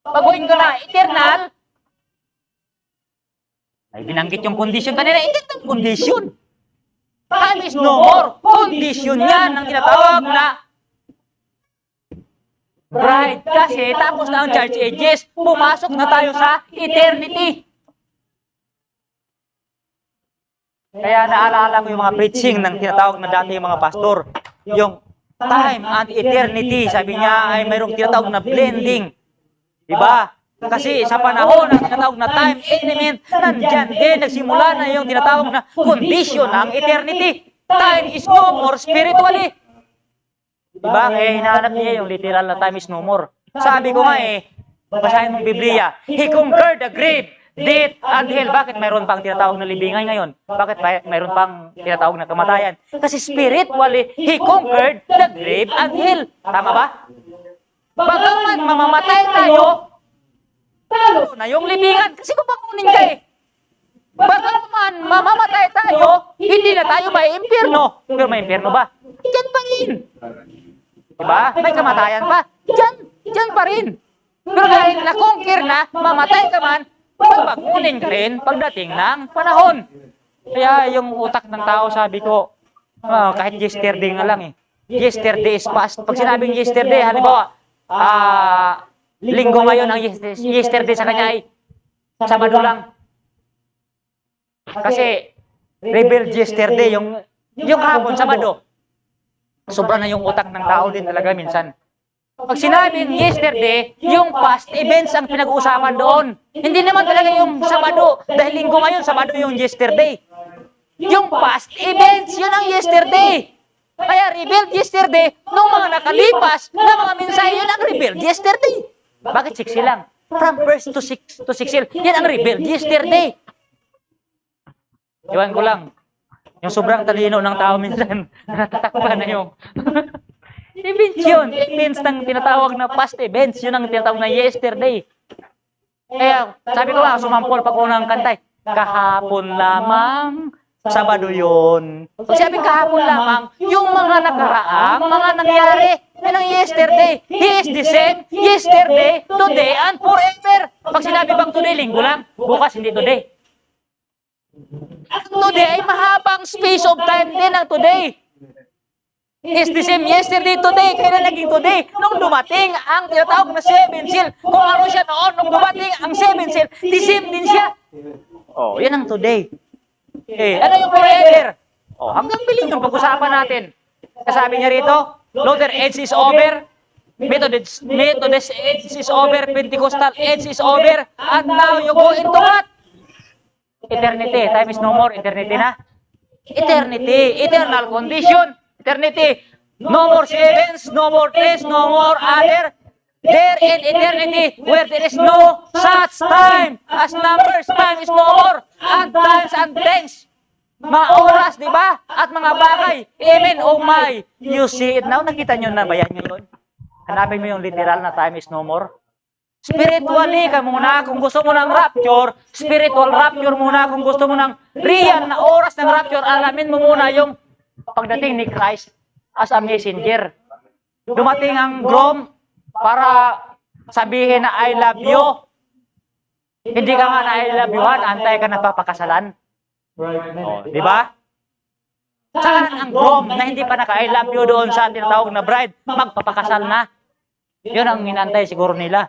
Baguhin ko na, eternal. Ay, binanggit yung condition kanina. Eternal condition. Time is no more. Condition yan ang tinatawag na bride. Kasi tapos na ang church ages, pumasok na tayo sa eternity. Kaya naalala ko yung mga preaching ng tinatawag na dati yung mga pastor. Yung time and eternity, sabi niya ay mayroong tinatawag na blending. Diba? Kasi sa panahon ng tinatawag na time element, nandyan din, nagsimula na yung tinatawag na condition ng eternity. Time is no more spiritually. Diba? Kaya hinahanap niya yung literal na time is no more. Sabi ko nga basahin mong Biblia, He conquered the grave, death, and hell. Bakit mayroon pang tinatawag na libingan ngayon? Bakit mayroon pang tinatawag na kamatayan? Kasi spiritually, He conquered the grave and hell. Tama ba? Bagaman mamamatay tayo, talo na yung libingan. Kasi kupakunin ka Bagaman mamamatay tayo, hindi na tayo may impyerno. Pero may impyerno ba? Diyan pa rin. Diba? May kamatayan pa. Diyan pa rin. Pero dahil na-conquer na, mamatay ka man, pagbakunin ka rin pagdating ng panahon. Kaya yung utak ng tao, sabi ko, kahit yesterday nga lang Yesterday is past. Pag sinabing yesterday, halimbawa, linggo ngayon, ang yesterday sa kanya ay Sabado lang. Kasi, rebel yesterday, yung kahapon, Sabado. Sobra na yung utak ng tao din talaga minsan. Pag sinabing yesterday, yung past events ang pinag-uusapan doon. Hindi naman talaga yung Sabado. Dahil linggo ngayon, Sabado yung yesterday. Yung past events, yun ang yesterday. Kaya revealed yesterday, nung mga nakalipas na mga mensahe, yun ang revealed yesterday. Bakit 6 lang? From verse to 6 yan ang revealed yesterday. Iwan ko lang. Yung sobrang talino ng tao minsan, natatakpan na yung events yun. Events ng tinatawag na past events, yun ang tinatawag na yesterday. Kaya sabi ko nga, sumampol pa ko ng kantay. Kahapon lamang, Sabado yun. Pag sabi kahapon lamang, yung mga nakaraang, mga nangyari, yan ang yesterday. He is the same, yesterday, today, and forever. Pag sinabi bang today, linggo lang, bukas hindi today. Ang today ay mahabang space of time din ang today. Is the same yesterday, today. Kailan naging today? Nung dumating ang tinatawag na 7 seal. Kung ano siya noon, nung dumating ang 7 seal, the same din siya. Oh, yan ang today. Ano yung forever? Oh, hanggang bilin yung pag-usapan natin. Kasabi niya rito, Luther age is over, Methodist age is over, Pentecostal age is over, and now you go into what? Eternity. Time is no more. Eternity na. Eternity. Eternal condition. Eternity. No more sevens, no more tres, no more other. There in eternity where there is no such time as numbers. Time is no more. And times and things. Mga oras, di ba? At mga bagay. Amen. Oh my. You see it now. Nakita nyo na ba yan yun? Hanapin mo yung literal na time is no more. Spiritually ka muna kung gusto mo ng rapture, spiritual rapture muna kung gusto mo ng real na oras ng rapture, alamin mo muna yung pagdating ni Christ as a messenger. Dumating ang groom para sabihin na I love you. Hindi ka nga na I love you, antay ka nagpapakasalan. Oh, di ba? Saan ang groom na hindi pa naka-I love you doon sa tinatawag na bride? Magpapakasal na. Yun ang inantay siguro nila.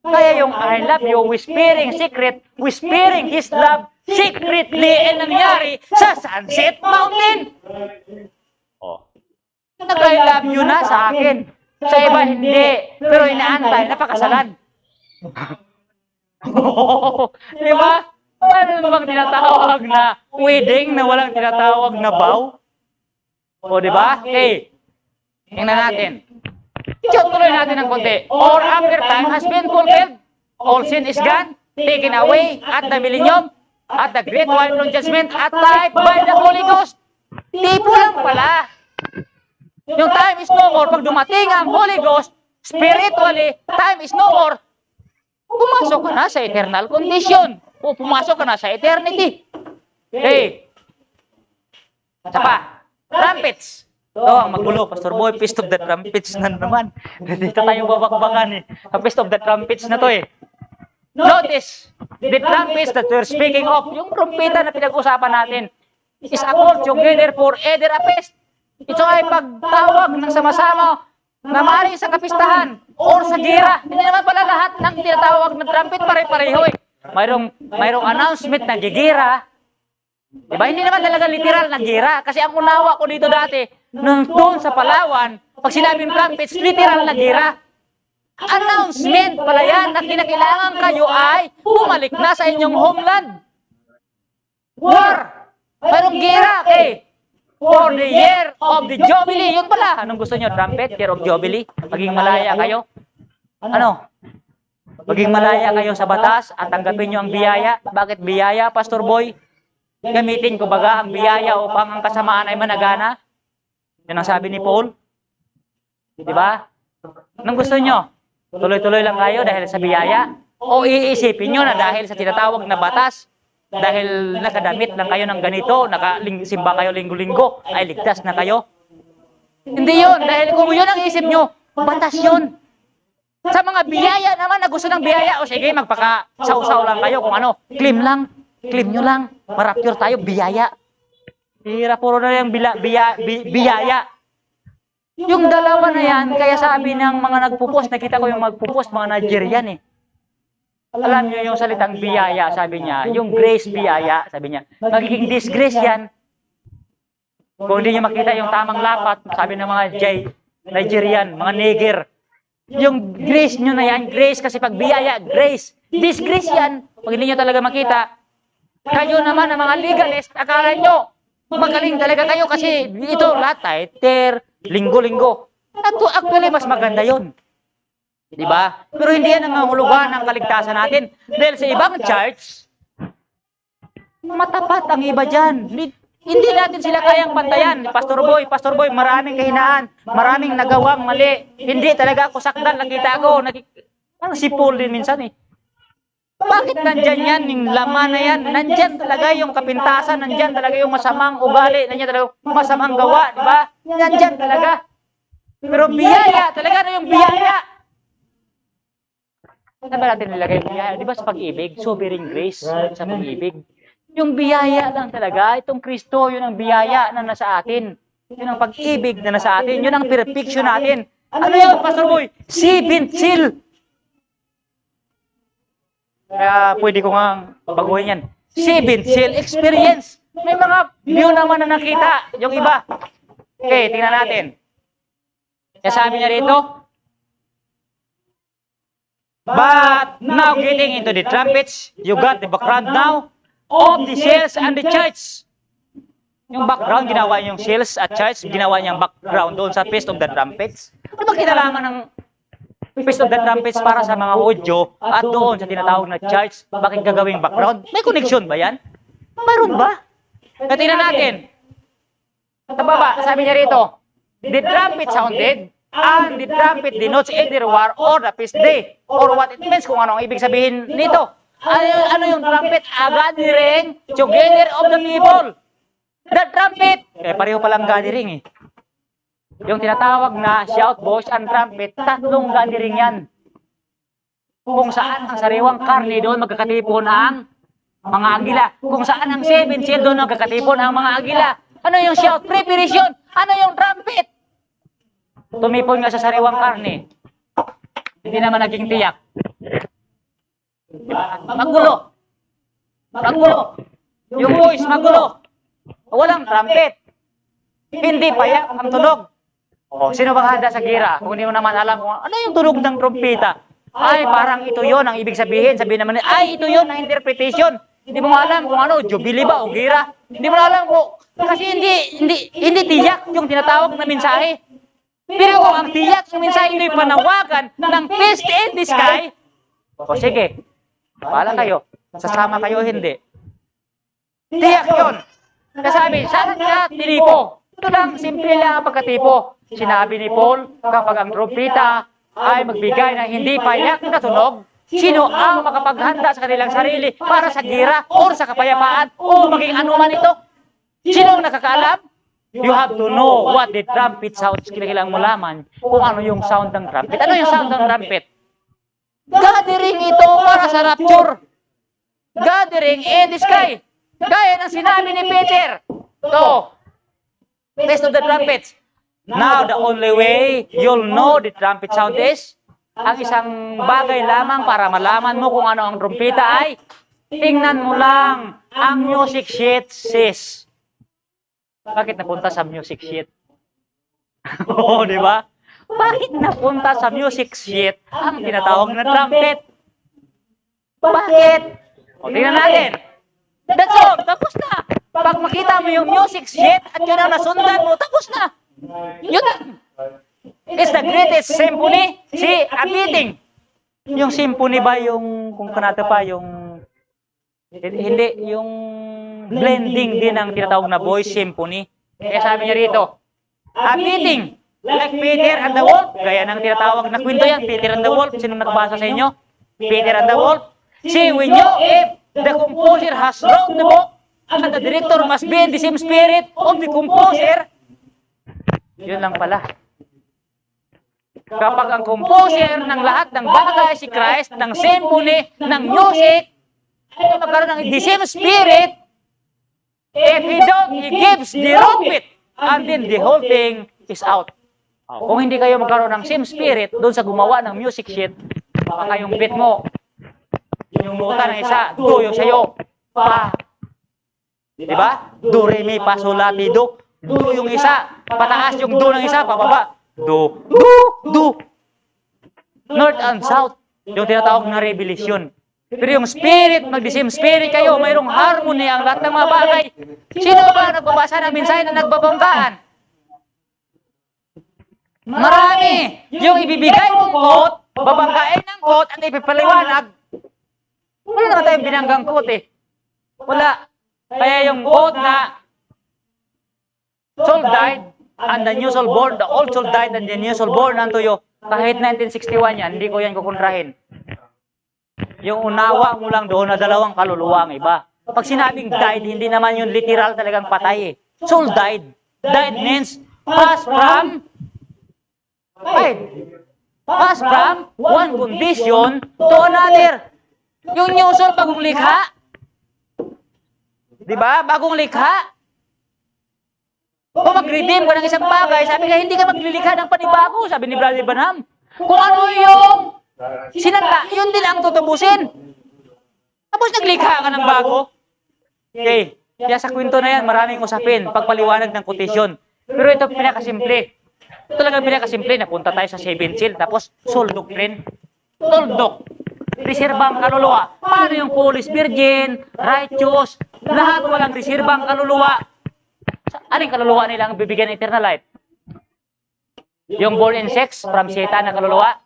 Kaya yung I love you, whispering secret, whispering His love secretly, nangyari sa Sunset Mountain. Oh. Nag-I love you na sa akin. Sa iba hindi. Pero inaantay na pakasalan. Di ba? Ano bang tinatawag na wedding na walang tinatawag na vow? O, di ba? Okay. Tingnan natin. Tuloy natin ng konti. Or after time has been fulfilled, all sin is gone, taken away at the millennium, at the great white throne judgment, at type by the Holy Ghost. Tipo lang pala. Yung time is no more. Pag dumating ang Holy Ghost, spiritually, time is no more. Pumasok ka na sa eternal condition. O pumasok ka na sa eternity. Okay. Isa pa. Trumpets. Ito ang magulo, Pastor Boy, Feast of the Trumpets na naman. Dito tayo babakbakan eh. Ang Feast of the Trumpets na to eh. Notice, the trumpets that we're speaking of, yung trumpeta na pinag-usapan natin, is a call together for either a feast. Ito ay pagtawag ng sama-sama na maaaring sa kapistahan or sa gira. Hindi naman pala lahat ng tinatawag ng trumpet pare-pareho eh. Mayroong announcement na gigira. Diba? Hindi naman talaga literal na gira. Kasi ang unawa ko dito dati, nung doon sa Palawan, pag sinabing trumpets, literal na gira. Announcement pala yan na kinakailangan kayo ay bumalik na sa inyong homeland. War! Mayroong gira, okay? For the year of the Jubilee. Yun pala. Anong gusto nyo? Trumpet, year of Jubilee? Maging malaya kayo? Ano? Maging malaya kayo sa batas at tanggapin nyo ang biyaya. Bakit biyaya, Pastor Boy? Gamitin ko baga ang biyaya upang ang kasamaan ay managana. Yan ang sabi ni Paul. Diba? Anong gusto nyo? Tuloy-tuloy lang kayo dahil sa biyaya? O iisipin nyo na dahil sa tinatawag na batas, dahil nakadamit lang kayo ng ganito, nakasimba kayo linggo-linggo, ay ligtas na kayo? Hindi yun. Dahil kung yun ang isip nyo, batas yun. Sa mga biyaya naman na gusto ng biyaya, o sige, magpaka-sausaw lang kayo kung ano, claim lang. Claim nyo lang. Marapure tayo, biyaya. Hira, puro na yung biyaya. Yung dalawa na yan, kaya sabi ng mga nagpupost, nakita ko yung magpupost, mga Nigerian eh. Alam nyo yung salitang biyaya, sabi niya, yung grace biyaya, sabi niya, magiging disgrace yan. Kung hindi nyo makita yung tamang lapat, sabi ng mga Nigerian, mga Niger, yung grace nyo na yan, grace kasi pag biyaya, grace. Disgrace yan, pag hindi nyo talaga makita. Kayo naman ang mga legalist, akala nyo, magaling talaga kayo kasi ito lahat, linggo-linggo. Actually, mas maganda yon. Diba? Pero hindi yan ang hulugan ng kaligtasan natin. Dahil sa ibang church, matapat ang iba dyan. Hindi natin sila kayang pantayan. Pastor Boy, maraming kahinaan, maraming nagawang mali. Hindi talaga ako sakdal, nakita ko. Parang si Paul din minsan eh. Bakit nandyan yan, yung laman na yan? Nandyan talaga yung kapintasan, nandyan talaga yung masamang ugali, nandyan talaga yung masamang gawa, di ba? Nandyan talaga. Pero biyaya, talaga na yung biyaya. Saan ba natin nilagay yung biyaya? Di ba sa pag-ibig? Sovereign grace sa pag-ibig. Yung biyaya lang talaga, itong Kristo, yun ang biyaya na nasa atin. Yun ang pag-ibig na nasa atin. Yun ang perfection natin. Ano yun, Pastor Boy? Seventh seal. Kaya pwede ko nga baguhin yan. Seventh seal experience. May mga view naman na nakita. Yung iba. Okay, tingnan natin. Kaya sabi niya rito, but now getting into the trumpets, you got the background now of the seals and the church. Yung background, ginawa yung seals at church, ginawa niyang background doon sa Feast of the Trumpets. Ano ba kinalaman ng Feast of the Trumpets para sa mga Hudyo at doon sa tinatawag na church? Bakit gagawing background? May connection ba yan? Mayroon ba? Tingnan natin. Sa baba, sabi niya rito, the trumpet sounded, and the trumpet denotes either war or the feast day, or what it means, kung ano ang ibig sabihin nito. Ano yung trumpet? A gathering together of the people. The trumpet! Pareho palang gathering eh. Yung tinatawag na shout, voice, and trumpet, tatlong gathering yan. Kung saan ang sariwang karne doon magkakatipon ang mga agila. Kung saan ang seven seal doon magkakatipon ang mga agila. Ano yung shout? Preparation. Ano yung trumpet? Tumipon nga sa sariwang karne. Hindi naman naging tiyak. Diba? Magulo. Magulo. Yung voice, magulo. Walang trumpet. Hindi payak ang tunog. O, sino bang handa sa gira? Kung hindi mo naman alam kung ano yung tunog ng trumpeta. Ay, parang ito yon ang ibig sabihin. Sabihin naman, ay, ito yon ang interpretation. Hindi mo alam kung ano, jubilee ba o gira. Hindi mo alam kung, kasi hindi tiyak yung tinatawag na mensahe. Pero kung ang tiyak ng mensahe ito'y panawagan ng peace in the sky, o sige, bahala kayo. Sasama kayo o hindi. Tiyak yun. Kasabi, saan ka tinipo? Ito lang, simple lang ang pagkatipo. Sinabi ni Paul, kapag ang trumpeta ay magbigay ng hindi payak na tunog, sino ang makapaghanda sa kanilang sarili para sa gira o sa kapayapaan o maging anuman ito? Sino ang nakakaalam? You have to know what the trumpet sounds. Kailangan mo laman kung ano yung sound ng trumpet. Ano yung sound ng trumpet? Gathering ito para sa rapture. Gathering in the sky. Gaya ng sinabi ni Peter. So, test of the trumpets. Now, the only way you'll know the trumpet sound is, ang isang bagay lamang para malaman mo kung ano ang trumpeta ay, tingnan mo lang ang music sheet says. Bakit napunta sa music sheet? Oo, di ba? Bakit napunta sa music sheet ang tinatawag na trumpet? Bakit? O, tingnan natin. That's all. Tapos na. Pag makita mo yung music sheet at yun ang nasundan mo, tapos na. Yun na. It's the greatest symphony. See, a beating. Yung symphony ba yung, kung kanata pa, yung, hindi, yung blending din ang tinatawag na voice symphony. Kaya sabi niya rito, a beating. Like Peter and the Wolf. Gaya ng tinatawag na kwento yan, Peter and the Wolf. Sino nakabasa sa inyo? Peter and the Wolf. See, we know if the composer has wrote the book, and the director must be in the same spirit of the composer. Yun lang pala. Kapag ang composer ng lahat ng bagay si Christ, ng symphony, ng music, ay magkaroon ng the same spirit, if he gives the wrong bit, and then the whole thing is out. Kung hindi kayo magkaroon ng same spirit doon sa gumawa ng music sheet, baka yung beat mo, yung nota ng isa, do yung sayo, pa. Diba? Do, re, mi, fa, sol, la, ti, do. Do yung isa, pataas yung do ng isa, pababa. Do, do. North and south, yung tinatawag na revelation. Pero yung spirit, mag-the-same spirit kayo, mayroong harmony ang lahat ng mga bagay. Sino ba nagbabasa ng mensahe na nagbabanggaan? Marami. Yung ibibigay mong quote, babanggain ng quote at ipipaliwanag. Wala naman tayong binanggang quote eh. Wala. Kaya yung quote na soul died and the new soul born, the old soul died and the new soul born unto you. Kahit 1961 yan, hindi ko yan kukontrahin. Yung unawa mo lang doon na dalawang kaluluwa ang iba. Pag sinabing died, hindi naman yung literal talagang patay eh. Soul died. Died means pass from one condition to another. Yung new soul, bagong likha. Diba? Bagong likha. Kung mag-redeem ka ng isang bagay, sabi ka, hindi ka maglilikha ng panibago, sabi ni Brother Branham. Kung ano yung sinata, yun din ang tutubusin. Tapos naglikha ka ng bago. Okay. Kaya sa kwento na yan, maraming usapin, pagpaliwanag ng quotation. Pero ito pinakasimple. Ito talagang pinakasimple. Napunta tayo sa 7 seal, tapos soul doctrine. Soul doc. Reserbang kaluluwa. Paano yung Holy Virgin, righteous, lahat walang reserbang kaluluwa. Anong kaluluwa nilang bibigyan ng eternal life? Yung born in sex from Satan na kaluluwa?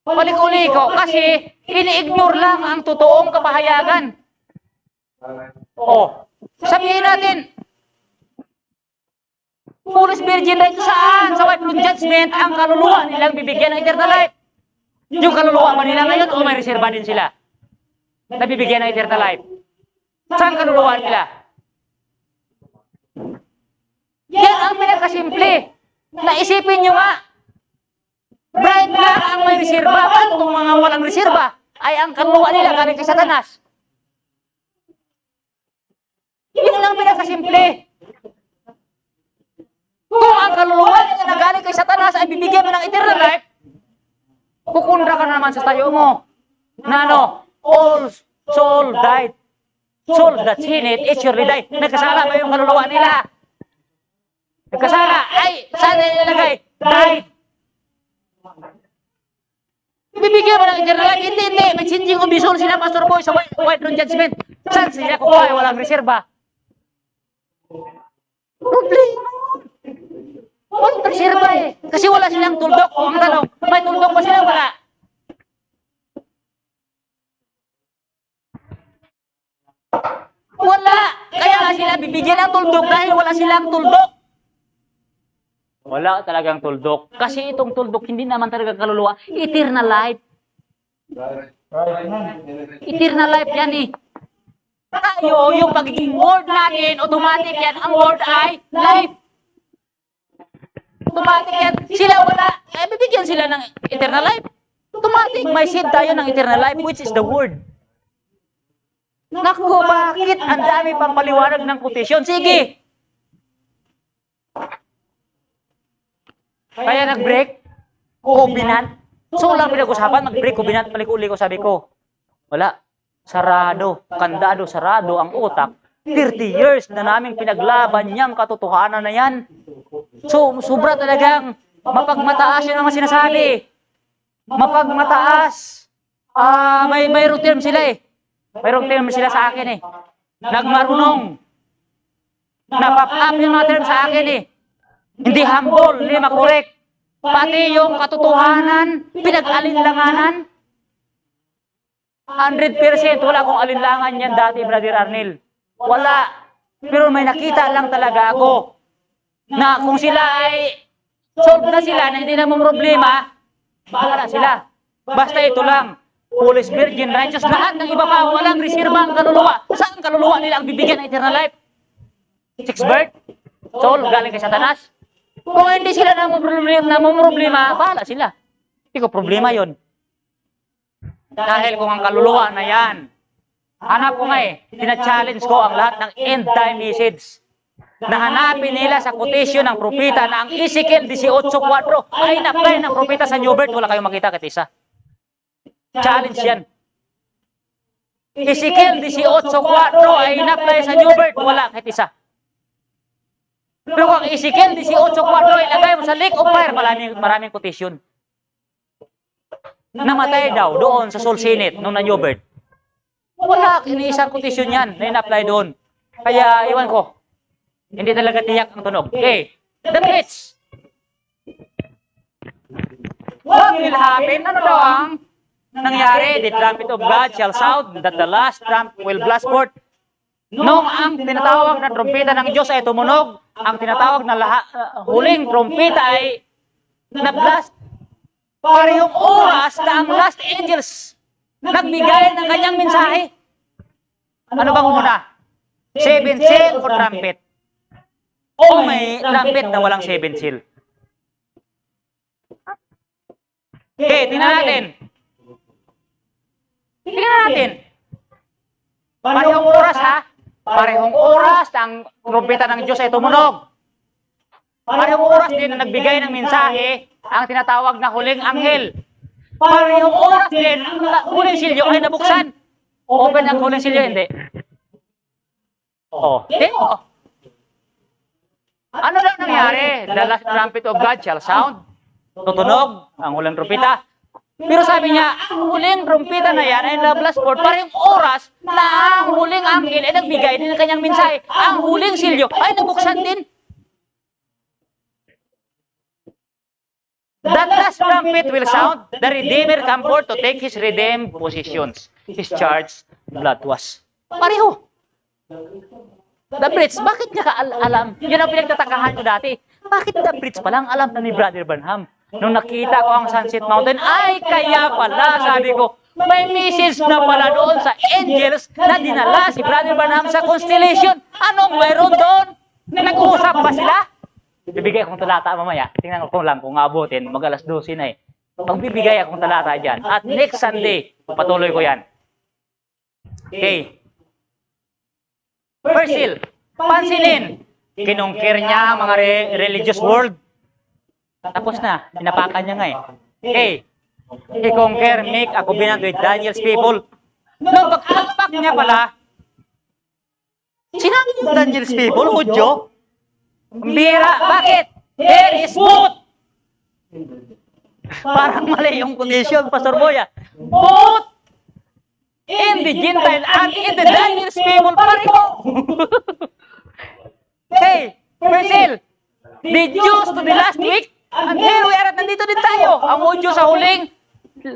Paliko-liko kasi ini-ignore lang ang totoong kapahayagan. O, sabihin natin, Holy Virgin right saan? Sa white throne judgment, ang kaluluwa nilang bibigyan ng eternal life. Yung kaluluwa ba nila ngayon o may reserva din sila? Na bibigyan ng eternal life. Saan kaluluwa nila? Yan ang pinakasimple. Naisipin nyo nga. Bright lang ang may reserba. At kung mga walang reserba, ay ang kaluluwa nila galing kay Satanas. Yun lang pinakasimple. Kung ang kaluluwa na nagaling kay Satanas ay bibigyan mo ng eternal life, kukundra ka naman sa tayo mo. Na ano, all soul died. Soul that sin it, it surely died. Nagkasala ba yung kaluluwa nila? Nagkasala. Ay, saan nila nilagay? Died. Bibigyan mo ng eternal life. Hindi. May changing of the soul sila, Pastor Boy, sa White Throne Judgment. Saan sila kukuha? Walang reserba. Problema. Walang reserba eh. Kasi wala silang tuldok. Kung ang tanong, may tuldok ba sila? Wala. Wala. Kaya nga sila bibigyan ng tuldok dahil wala silang tuldok. Wala talagang tuldok. Kasi itong tuldok, hindi naman talaga kaluluwa. Eternal life. Eternal life yan eh. Tayo, yung pagiging word natin, automatic yan. Ang word ay life. Automatic yan. Sila wala. Eh, bibigyan sila ng eternal life. Automatic. May seed tayo ng eternal life, which is the word. Naku, bakit? Ang dami pang paliwanag ng quotation. Sige. Kaya nag-break, covenant. So, lang pinag-usapan, mag-break, covenant, paliko-liko, sabi ko. Wala. Sarado, kandado, sarado ang utak. 30 years na naming pinaglaban niyang katotohanan na yan. So, sobra talagang mapagmataas yun ang sinasabi. Mapagmataas. Mayroong term sila eh. Mayroong term sila sa akin eh. Nagmarunong. Napap-up yung mga term sa akin eh. Hindi humble, hindi makorek. Pati yung katotohanan, pinag-alinlanganan. 100% wala akong alinlangan yan dati, Brother Arnel. Wala. Pero may nakita lang talaga ako na kung sila ay solve na sila na hindi na mong problema, bahala sila. Basta ito lang. Police Virgin, righteous, lahat ng iba pa, walang reserba ang kaluluwa. Saan ang kaluluwa nila ang bibigyan ng eternal life? Six bird? Soul, galing kay Satanas? Kung hindi sila na mong problema, bahala sila. Hindi ko problema yon. Dahil kung ang kaluluwa na yan, hanap ko nga eh, tina-challenge ko ang lahat ng end time message. Nahanapin nila sa quotation ng propeta na ang Ezekiel 18:4 ay na-apply ng propeta sa New Birth. Wala kayong makita kahit isa. Challenge yan. Ezekiel 18:4 ay in-apply sa New Birth. Wala kahit isa. Pero kung Ezekiel 18:4 ilagay mo sa lake of fire, maraming quotation. Namatay daw doon sa Soul Senate nung na New Birth. Wala, iniisang quotation yan na in-apply doon. Kaya, iwan ko. Hindi talaga tiyak ang tunog. Okay. The Blitz. What will happen? Ano daw ang nangyari? The trumpet of God shall sound that the last trump will blast forth. Nung ang tinatawag na trompeta ng Diyos ay tumunog, ang tinatawag na huling trompeta ay na-blast. Parehong oras na ang last angels nagbigay ng kanyang mensahe. Ano bang umuna? 7 seal o trumpet? O may trumpet na walang 7 seal? Okay, tingnan natin. Tingnan natin. Parehong oras ha? Parehong oras ang trumpeta ng Diyos ay tumunog. Parehong oras din na nagbigay ng mensahe ang tinatawag na huling anghel. Parehong oras din ang huling silyo ay nabuksan. Open ang huling silyo, hindi. Oo. Ano lang nangyari? The last trumpet of God shall sound. Tutunog ang huling trumpeta. Pero sabi niya, ang huling trumpeta na yan ay na-blast forth. Parehong oras na ang huling anghel ay nagbigay din ng kanyang mensahe. Ang huling silyo ay nabuksan din. That last trumpet will sound, the Redeemer come forth to take his redeemed possessions. His charged blood was. Pareho. The Brits, bakit niya alam? Yun ang pinagtatakahan ko dati. Bakit the Brits palang alam na ni Brother Branham? Nung nakita ko ang Sunset Mountain, ay kaya pala, sabi ko, may message na pala doon sa angels na dinala si Brother Branham sa constellation. Anong mayroon doon? Nag-uusap ba sila? Bibigay akong talata mamaya. Tingnan ko lang kung abutin. Mag-alas 12 na eh. Magbibigay akong talata dyan. At next Sunday, patuloy ko yan. Okay. First seal. Pansinin, kinungkir niya ang mga religious world. Tapos na, pinapakan niya nga eh. Okay, he conquer, make a covenant with Daniel's people. Nung pag-alpak niya pala, sinabi yung Daniel's people, Hudyo, bira, bakit? There is both. Parang mali yung condition, Pastor Boya. Both in the Gentile and in the Daniel's people, pareho. Hey, Persil, the Jews to the last week, and here we are at nandito din tayo. Ang Hudyo sa huling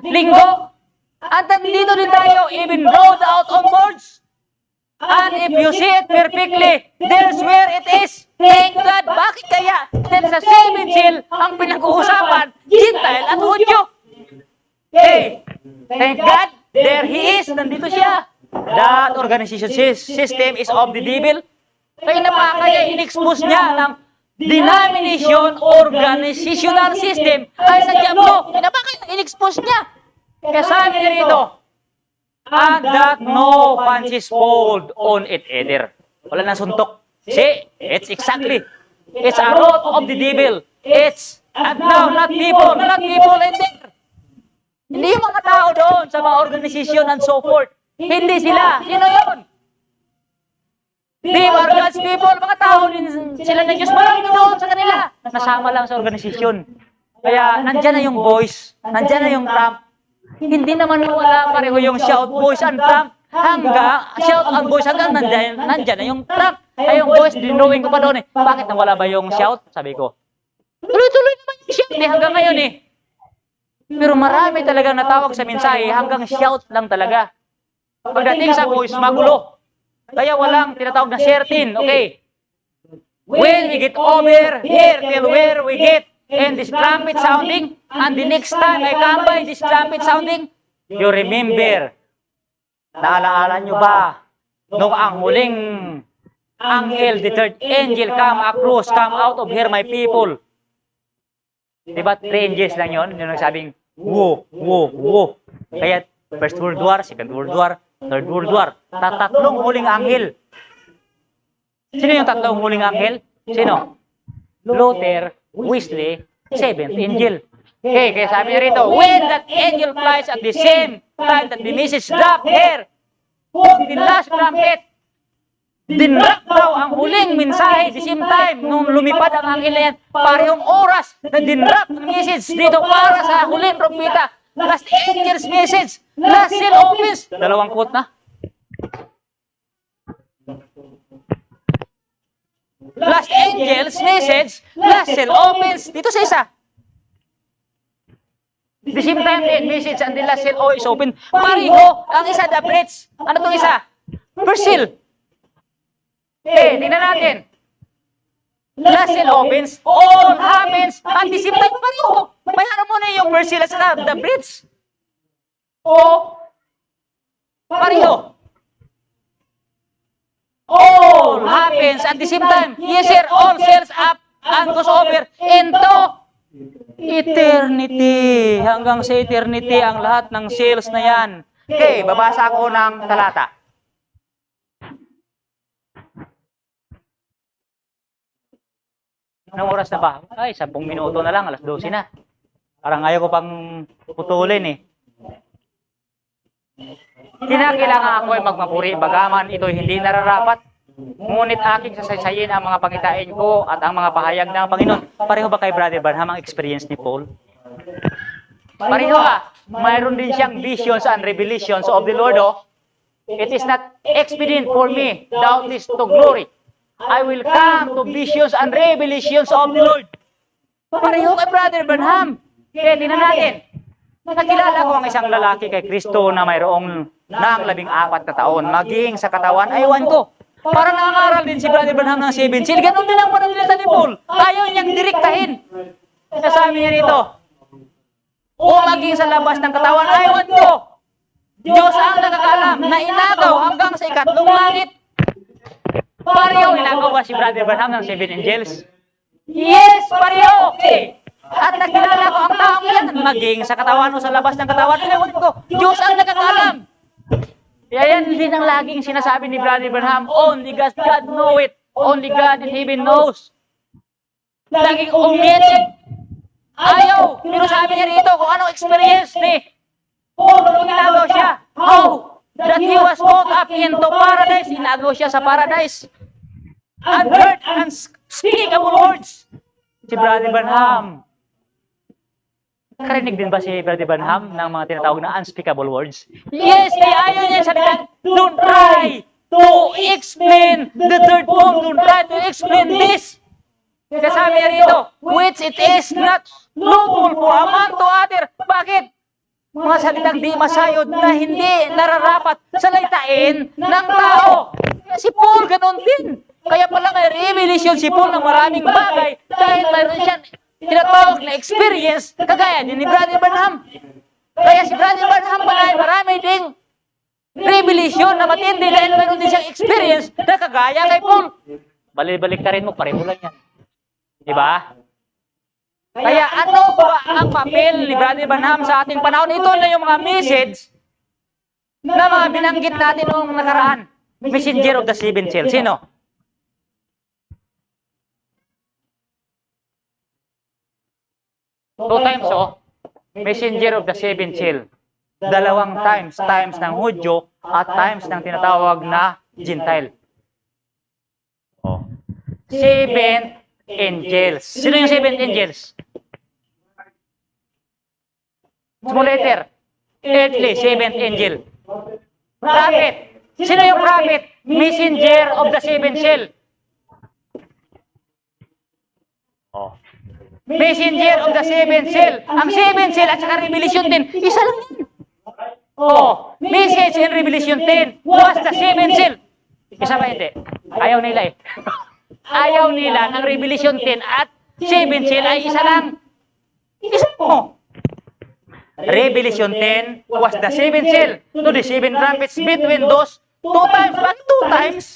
linggo, at nandito din tayo, even rolled out on boards. And if you see it perfectly, there's where it is. Thank God. Bakit kaya? Dahil sa 7 seal, ang pinag-uusapan, Gentile at Hudyo. Hey, thank God, there he is. Nandito siya. That organization system is of the devil. Kaya napakaya, in-expose niya ng denomination organizational system ay sa Diablo. Napakaya, in-expose niya. Kaya sabi niya rito, and that no punches fold on it either. Wala nang suntok. See, it's exactly. It's a root of the devil. It's, and now, not people in there. Hindi yung mga tao doon sa mga organization and so forth. Hindi sila. Sino yun? They are God's people. Mga tao din sila ng Diyos. Marami doon sa kanila. Nasama lang sa organisasyon. Kaya, nandyan na yung voice. Nandyan na yung Trump. Hindi naman wala pareho yung shout, voice, and Trump. Shout and voice hanggang nandyan na yung Trump. Ay, yung voice, dinrawing ko pa doon eh. Bakit nawala ba yung shout? Sabi ko, tuloy-tuloy naman yung shout eh, hanggang ngayon eh. Pero marami talagang natawag sa mensahe, hanggang shout lang talaga. Pagdating sa voice, magulo. Kaya walang tinatawag na certain, okay? When we get over here till where we get, and this trumpet sounding, and the next time I come by this trumpet sounding, you remember, naalaala nyo ba, nung ang huling angel, the third angel, come across, come out of here, my people. Diba, 3 angels lang yun, yung nagsabing, wo, wo, wo. Kaya, First World War, Second World War, Third World War, tatlong huling angel. Sino yung tatlong huling angel? Sino? Luther, Wesley, 7th angel. Okay, kaya sabi niya rito, when that angel flies at the same time that the message drop here, kung the last trumpet, dinrap daw ang huling mensahe the same time nung lumipad ang angel na yan, parehong oras na dinrap ang message dito para sa huling propeta. Last angel's message, last seal opens. Dalawang quote na. Last angel's message, last seal opens. Dito sa isa. The same time the message and the last seal is open. Pareho, ang isa the bridge. Ano itong isa? First seal. Okay, tingnan natin. Last seal opens, all happens, at the same time pareho. Bayaran mo na yung first seal at saka the bridge. O, pareho. All happens at the same time. Yes, sir. All sails up and goes over into eternity. Hanggang sa eternity ang lahat ng sails na yan. Okay, babasa ako ng talata. Anong oras na ba? Ay, 10 minuto na lang. Alas 12 na. Parang ayaw ko pang putulin eh. Kinakailangan ako ay magmapuri, bagaman ito'y hindi nararapat. Ngunit aking sasaysayin ang mga pangitain ko at ang mga pahayag ng Panginoon. Pareho ba kay Brother Branham ang experience ni Paul? Pareho ba? Mayroon din siyang visions and revelations of the Lord. Oh. It is not expedient for me, doubtless to glory. I will come to visions and revelations of the Lord. Pareho kay Brother Branham. Kaya tingnan natin. Nakilala ko ang isang lalaki kay Kristo na mayroong ng 14 na taon. Maging sa katawan, aywan ko. Para nangangaral din si Brother Branham ng 7 seal. Ganun din ang pananalita ni Paul. Ayaw niyang direktahin. Sasabi niya rito, o maging sa labas ng katawan, aywan ko. Diyos ang nakakaalam na inagaw hanggang sa ikatlong langit. Pareho, inagaw ba si Brother Branham ng 7 angels? Yes, pareho. Okay. At nakilala ko ang taong yan, maging sa katawan o sa labas ng katawan, ewan ko, Diyos ang nakakaalam. Kaya yan din ang laging sinasabi ni Brother Branham, only God know it. Only God in heaven knows. Laging umiinig. Ayaw. Pero sabi niya rito kung anong experience ni Paul nung inagaw siya. How? That he was caught up into paradise. Inagaw siya sa paradise. And heard unspeakable words. Si Brother Branham. Karinig din ba si Brother Branham ng mga tinatawag na unspeakable words? Yes, ayaw niya sabihin, don't try to explain the third form. Don't try to explain this. Kasi sabi niya rito, which it is not lawful for a man to utter. Bakit? Mga salitang di masayod na hindi nararapat salaitain ng tao. Si Paul ganun din. Kaya pala may revelation si Paul ng maraming bagay dahil mayroon siya tinatawag na experience kagaya din ni Brother Branham. Kaya si Brother Branham pala ay marami ding revelation na matindi dahil mayroon din siyang experience na kagaya kay Paul. Balik-balik ka rin mo, pareho lang yan. Diba? Kaya ano ba ang papel ni Brother Branham sa ating panahon? Ito na yung mga message na mga binanggit natin noong nakaraan. Messenger of the seven seal. Sino? Two times, Messenger of the seven seal. Dalawang times. Times ng Hudyo at times ng tinatawag na Gentile. Seventh angels. Sino yung seventh angels? Small letter. Earthly, seventh angel. Prophet. Sino yung prophet? Messenger of the seven seal. Messenger of the seven seal. Ang seven seal at saka Revelation 10, isa lang yan. Message in Revelation 10 was the seven seal. Isa ba hindi? Ayaw nila eh. Ayaw nila ng Revelation 10 at seven seal ay isa lang. Isa mo. Revelation 10 was the seven seal to the seven trumpets between those two times. Bakit two times?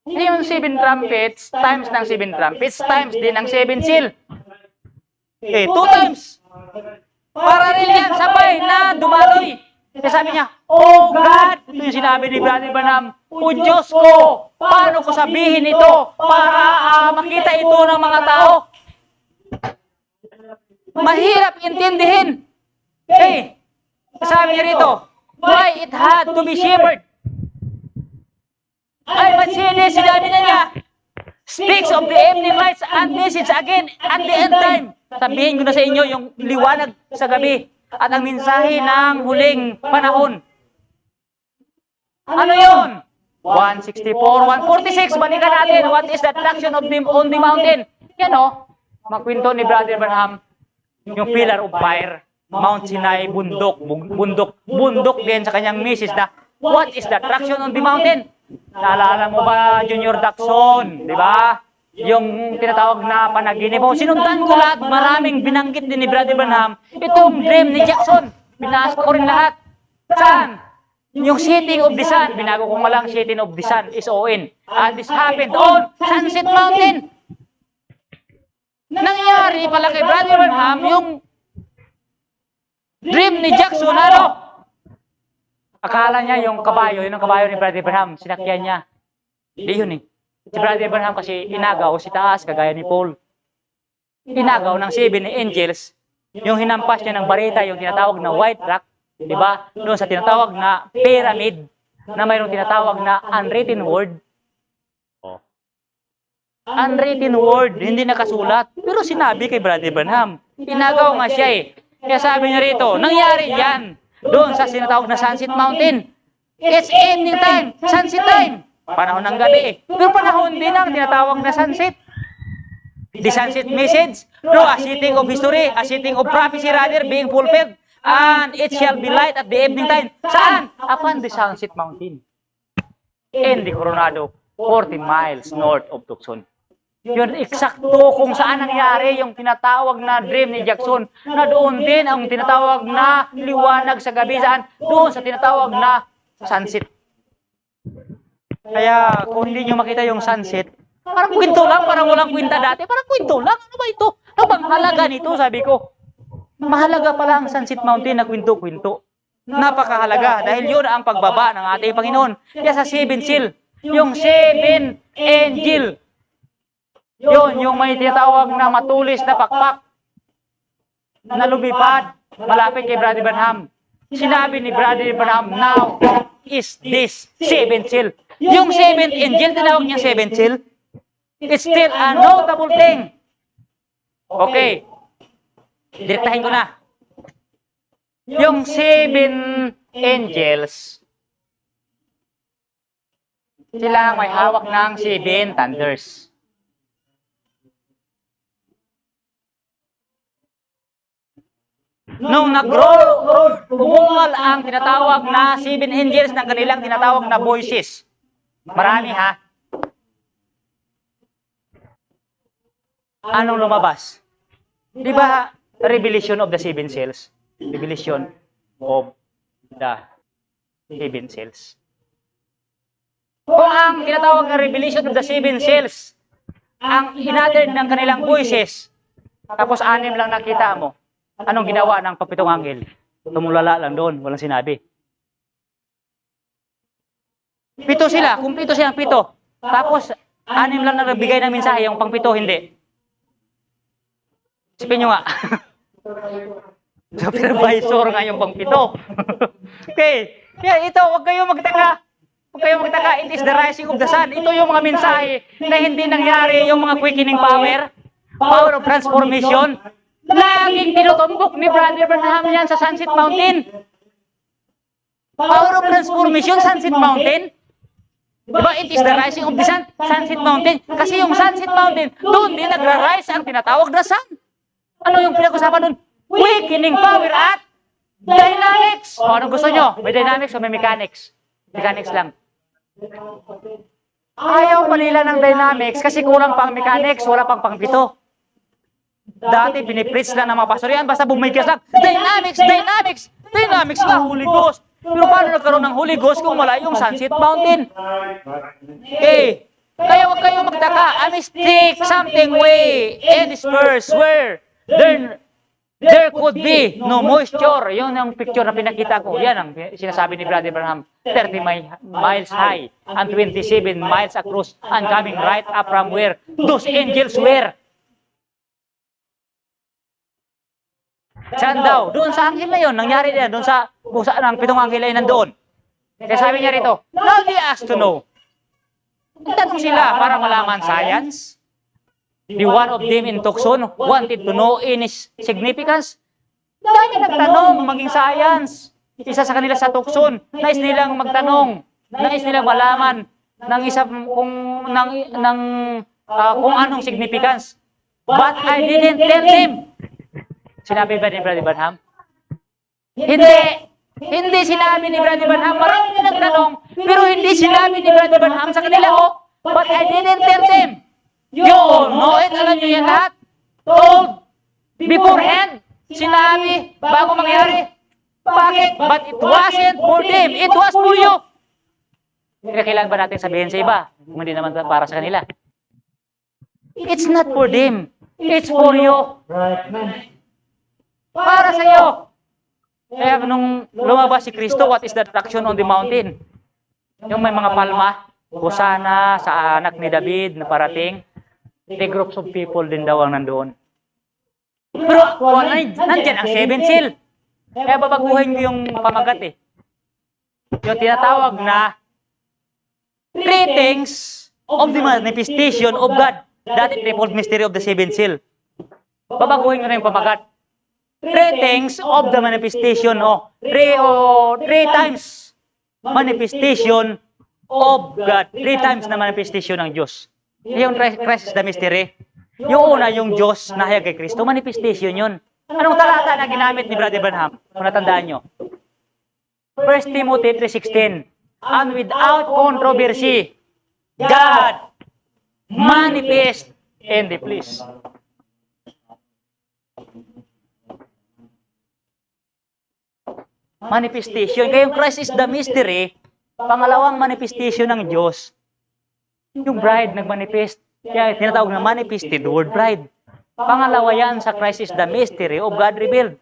Yung seven trumpets, times ng seven trumpets, times din ng seven seal. Two times. Para rin yan, sabay na dumaloy. Kasi sabi niya, oh God, ito yung sinabi ni Brother Branham, o Diyos ko, paano ko sabihin ito para makita ito ng mga tao? Mahirap intindihin. Sabi niya rito, why it had to be shivered? Ay, Matsini, sinabi na niya, speaks of the evening lights and message again at the end time. Sabihin ko na sa inyo yung liwanag sa gabi at ang mensahe ng huling panahon. Ano yun? 164, 146, balikan natin, what is the attraction of them on the mountain? Yan makwento ni Brother Branham, yung pillar of fire, Mount Sinai, bundok din sa kanyang message na, what is the attraction on the mountain? Naalala mo ba, Junior Dacson, di ba? Yung tinatawag na panaginip mo. Sinundan ko lahat, maraming binanggit din ni Brother Branham. Itong dream ni Jackson, binasa ko rin lahat. Saan? Yung setting of the sun, binago ko malang setting of the sun, S-O-N. And this happened on Sunset Mountain. Nangyari pala kay Brother Branham yung dream ni Jackson, akala niya yung kabayo, yun ang kabayo ni Brother Branham, sinakyan niya. Hindi yun eh. Si Brother Branham kasi inagaw si taas, kagaya ni Paul. Inagaw ng seven angels, yung hinampas niya ng barita, yung tinatawag na white rock, di ba? Doon sa tinatawag na pyramid, na mayroong tinatawag na unwritten word. Unwritten word, hindi nakasulat. Pero sinabi kay Brother Branham, inagaw nga siya eh. Kaya sabi niya rito, nangyari yan. Doon sa sinatawag na Sunset Mountain. It's evening time, sunset time. Panahon ng gabi. Pero panahon din ang tinatawag na sunset. The sunset message, no, a setting of history, a setting of prophecy rather being fulfilled. And it shall be light at the evening time. Saan? Upon the Sunset Mountain. In the Coronado, 40 miles north of Tucson. Yun, eksakto kung saan nangyari yung tinatawag na dream ni Jackson, na doon din ang tinatawag na liwanag sa gabi, saan? Doon sa tinatawag na sunset. Kaya kung hindi nyo makita yung sunset, parang kwento lang, parang walang kwenta dati, parang kwento lang, ano ba ito? Ano bang halaga nito, sabi ko? Mahalaga pala ang Sunset Mountain na kwento-kwento. Napakahalaga dahil yun ang pagbaba ng ating Panginoon. Kaya sa seven seal, Yung 7 angel. Yun, yung may tinatawag na matulis na pakpak na lumipad malapit kay Brother Branham. Sinabi ni Brother Branham, now is this 7 seal. Yung 7th angel, tinawag niya 7 seal. It's still a notable thing. Okay. Direktahin ko na. Yung 7 angels, sila may hawak ng 7 thunders. Nung nag-roll, bumungal ang tinatawag na 7 angels ng kanilang tinatawag na voices. Marami ha. Anong lumabas? Di ba, revelation of the 7 seals? Revelation of the 7 seals. Kung ang tinatawag na revelation of the 7 seals, ang inuttered ng kanilang voices, tapos 6 lang nakita mo, anong ginawa ng papitong anghel? Tumulala lang doon, walang sinabi. 7 sila, kumpleto silang 7. Tapos, 6 lang na nagbigay ng mensahe, yung pang 7 hindi. Isipin nyo nga. Supervisor nga yung pang 7. Okay. Kaya ito, huwag kayong magtaka. Huwag kayong magtaka. It is the rising of the sun. Ito yung mga mensahe na hindi nangyari yung mga quickening power. Power of transformation. Laging tinutumbok ni Brother Branham yan sa Sunset Mountain. Power of transformation, Sunset Mountain. Diba? It is the rising of the sun, Sunset Mountain. Kasi yung Sunset Mountain, doon din nagra-rise ang tinatawag na sun. Ano yung pinag-usapan doon? Quickening power at dynamics. O, anong gusto nyo? May dynamics o may mechanics? Mechanics lang. Ayaw pa nila ng dynamics kasi kulang pang mechanics, wala pang pang 7. Dati, pinipreach lang ng mga pastor yan, basta bumigkas lang. Dynamics, dynamics, dynamics nga, Holy Ghost. Pero paano nagkaroon ng Holy Ghost kung wala yung Sunset Mountain? Okay. Kaya huwag kayong magtaka. A mistake something way in this verse where there could be no moisture. Yun ang picture na pinakita ko. Yan ang sinasabi ni Brother Branham. 30 miles high and 27 miles across and coming right up from where those angels were. Saan daw? Doon sa anghel na yun. Nangyari na doon sa kung saan ang 7 anghel ay nandoon. Kaya sabi niya rito, now they ask to know. Nagtanong sila para malaman science. The one of them in Tucson wanted to know in its significance. Dami nagtanong maging science. Isa sa kanila sa Tucson, nais nilang magtanong, nais nilang malaman ng isa kung kung anong significance. But I didn't tell them. Sinabi ba ni Brother Branham? Hindi sinabi ni Brother Branham. Marami na nagtanong, pero hindi sinabi ni Brother Branham sa kanila, but I didn't tell them. You all know it, alam nyo yan lahat. Told beforehand, sinabi bago mangyari. Bakit? But it wasn't for them, it was for you. Kailangan ba natin sabihin sa iba? Kung hindi naman para sa kanila. It's not for them, it's for you. Para sa iyo. Kaya nung lumabas si Kristo, what is the attraction on the mountain? Yung may mga palma, Hosana sa anak ni David na parating, the groups of people din daw ang nandoon. Pero nandyan ang 7 seal. Kaya babaguhin ko yung pamagat eh. Yung tinatawag na 3 things of the manifestation of God. Dati triple mystery of the 7 seal. Babaguhin ko na yung pamagat. 3 things of the manifestation, 3 times manifestation of God. 3 times na manifestation ng Diyos. Yung Christ is the mystery. Yung una, yung Diyos na hayag kay Kristo, manifestation yun. Anong talata na ginamit ni Brother Branham? Kung natandaan nyo. 1 Timothy 3:16. And without controversy, God manifest in the flesh. Manifestation. Kaya yung Christ is the mystery, pangalawang manifestation ng Diyos. Yung bride nagmanifest. Kaya tinatawag na manifested word bride. Pangalawa yan sa Christ is the mystery of God revealed.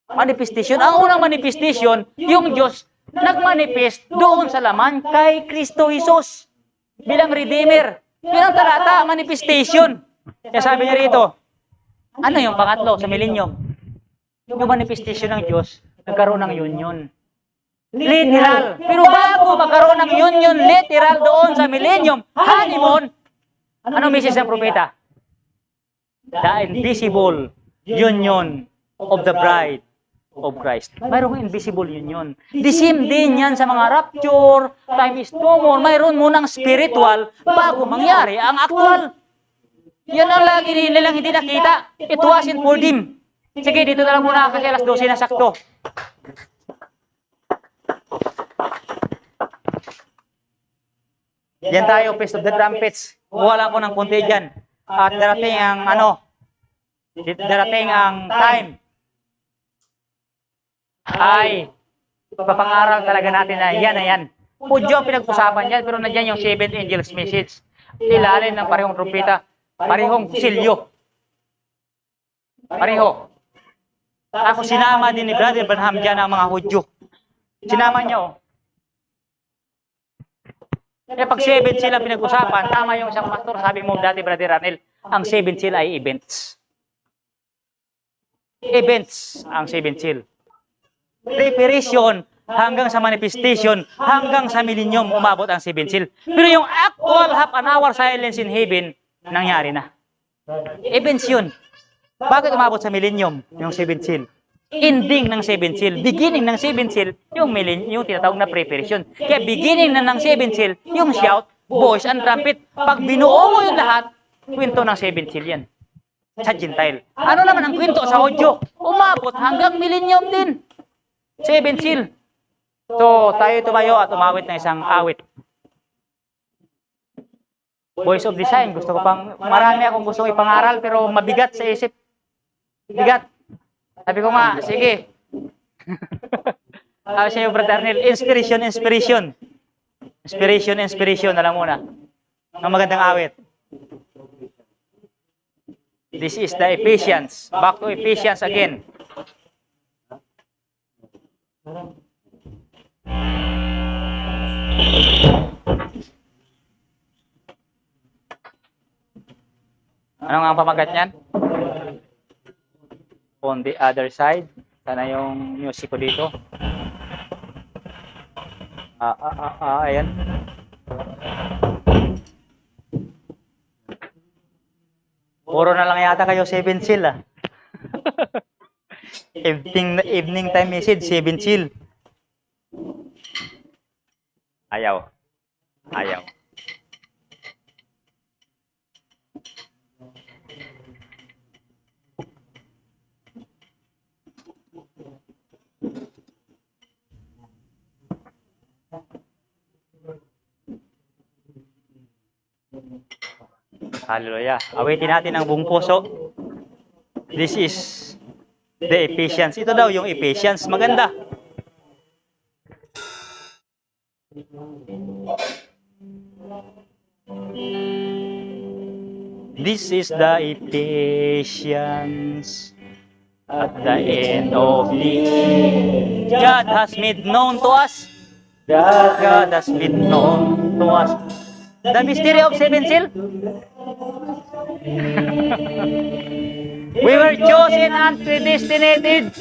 Manifestation. Ang unang manifestation, yung Diyos nagmanifest doon sa laman kay Kristo Jesus bilang Redeemer. Yun ang talata, manifestation. Kaya sabi niya rito, ano yung pangatlo sa millennium? Yung manifestation ng Diyos, nagkaroon ng union. Literal. Pero bago magkaroon ng union literal doon sa millennium, honeymoon, ano message ng propeta? The invisible union of the bride of Christ. Mayroong invisible union. The same din yan sa mga rapture, time is no more. Mayroon munang spiritual bago mangyari ang actual. Yan ang lagi nilang hindi nakita. It wasn't for them. Sige, dito na lang muna kasi alas 12 na sakto. Yan tayo, Feast of the Trumpets. Wala ko ng konti dyan. At darating ang time ay papangaral talaga natin na yan. Pudyo ang pinag-usapan yan, pero nandiyan yung 7 angels message. Ilalim ng parehong trumpeta, parehong silyo. Pareho. Ako sinama din ni Brother Branham dyan ang mga Hudyo. Sinama niya, oh. Eh, pag 7 seal ang pinag-usapan, tama yung isang pastor, sabi mo dati, Brother Ranel, ang 7 seal ay events. Events ang 7 seal. Preparation hanggang sa manifestation, hanggang sa millennium, umabot ang 7 seal. Pero yung actual half an hour silence in heaven, nangyari na. Events yun. Bakit umabot sa millennium yung 7 seal? Ending ng 7 seal, beginning ng 7 seal, yung tinatawag na preparation. Kaya beginning na ng 7 seal, yung shout, voice, and trumpet. Pag binuo mo yung lahat, kwento ng 7 seal yan. Sa Gentile. Ano naman ang kwento sa Hudyo? Umabot hanggang millennium din. 7 seal. So, tayo tumayo at umawit ng isang awit. Voice of Design. Gusto ko marami akong gustong ipangaral, pero mabigat sa isip. Bigat. Sabi ko nga, sige. Sabi sa'yo, Brother Arnel, inspiration. Inspiration, alam mo na. Ang magandang awit. This is the Ephesians. Back to Ephesians again. Ano nga ang pamagat niyan? On the other side. Sana yung music ko dito. Ayan. Puro na lang yata kayo 7 seal, ah. evening time message, 7 seal. Ayaw. Hallelujah. Awitin natin ang buong puso. This is the Ephesians. Ito daw yung Ephesians. Maganda. This is the Ephesians. At the end of the God has made known to us. God has made known to us. The mystery of 7 seal. We were chosen and predestinated.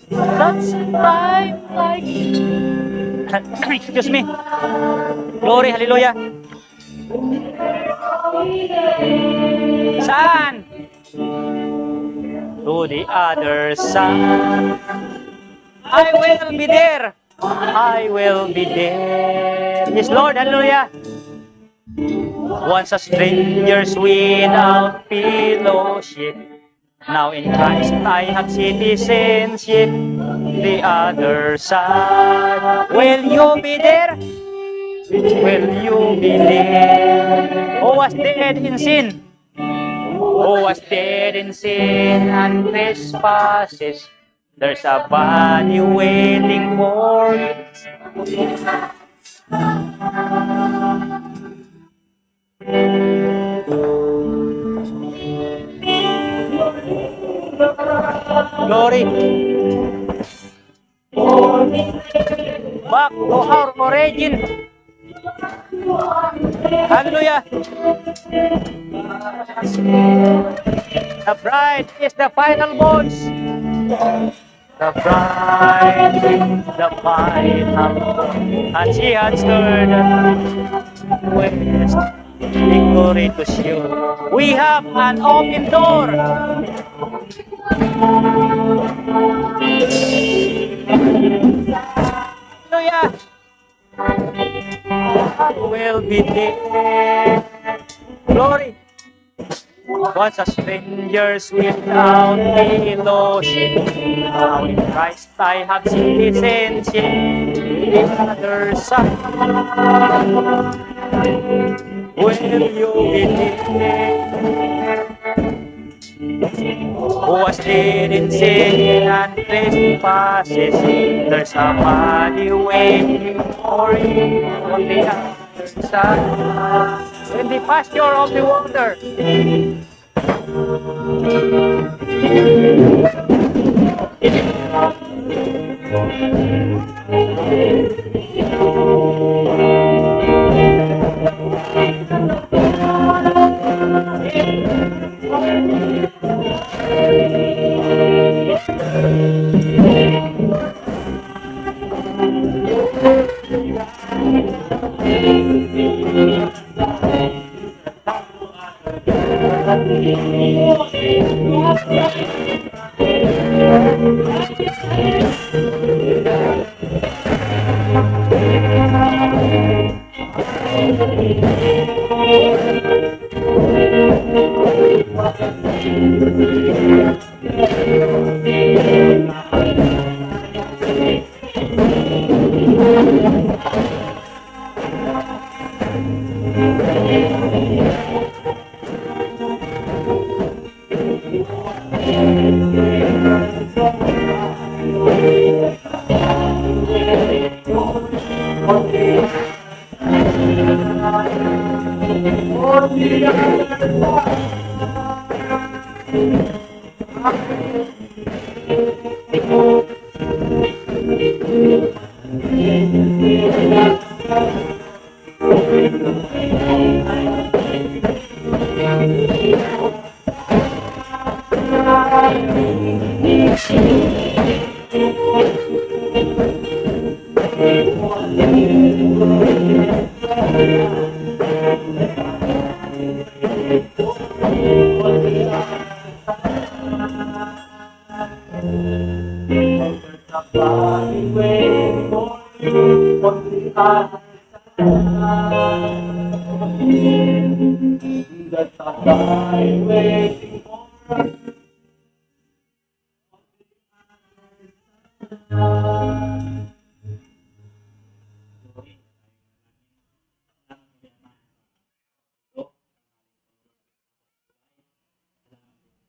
That's time like. Excuse me. Glory, hallelujah. Saan? To the other side. I will be there. I will be there. Yes, Lord, hallelujah. Once a strangers without fellowship, now in Christ I have citizenship. The other side. Will you be there? Will you be there? Who was dead in sin? Who was dead in sin and trespasses? There's a body waiting for you. Glory. Back to our origin. Hallelujah. The bride is the final voice. The bride is the final voice. And she had stirred the west. Glory to Zion. We have an open door. Hallelujah. Will be there. Glory. Once as strangers without fellowship, now in Christ I have citizenship. The other side, will you be there? Who was dead in sin and trespasses? There's a mighty waiting for you on the other side. In the pasture of the water.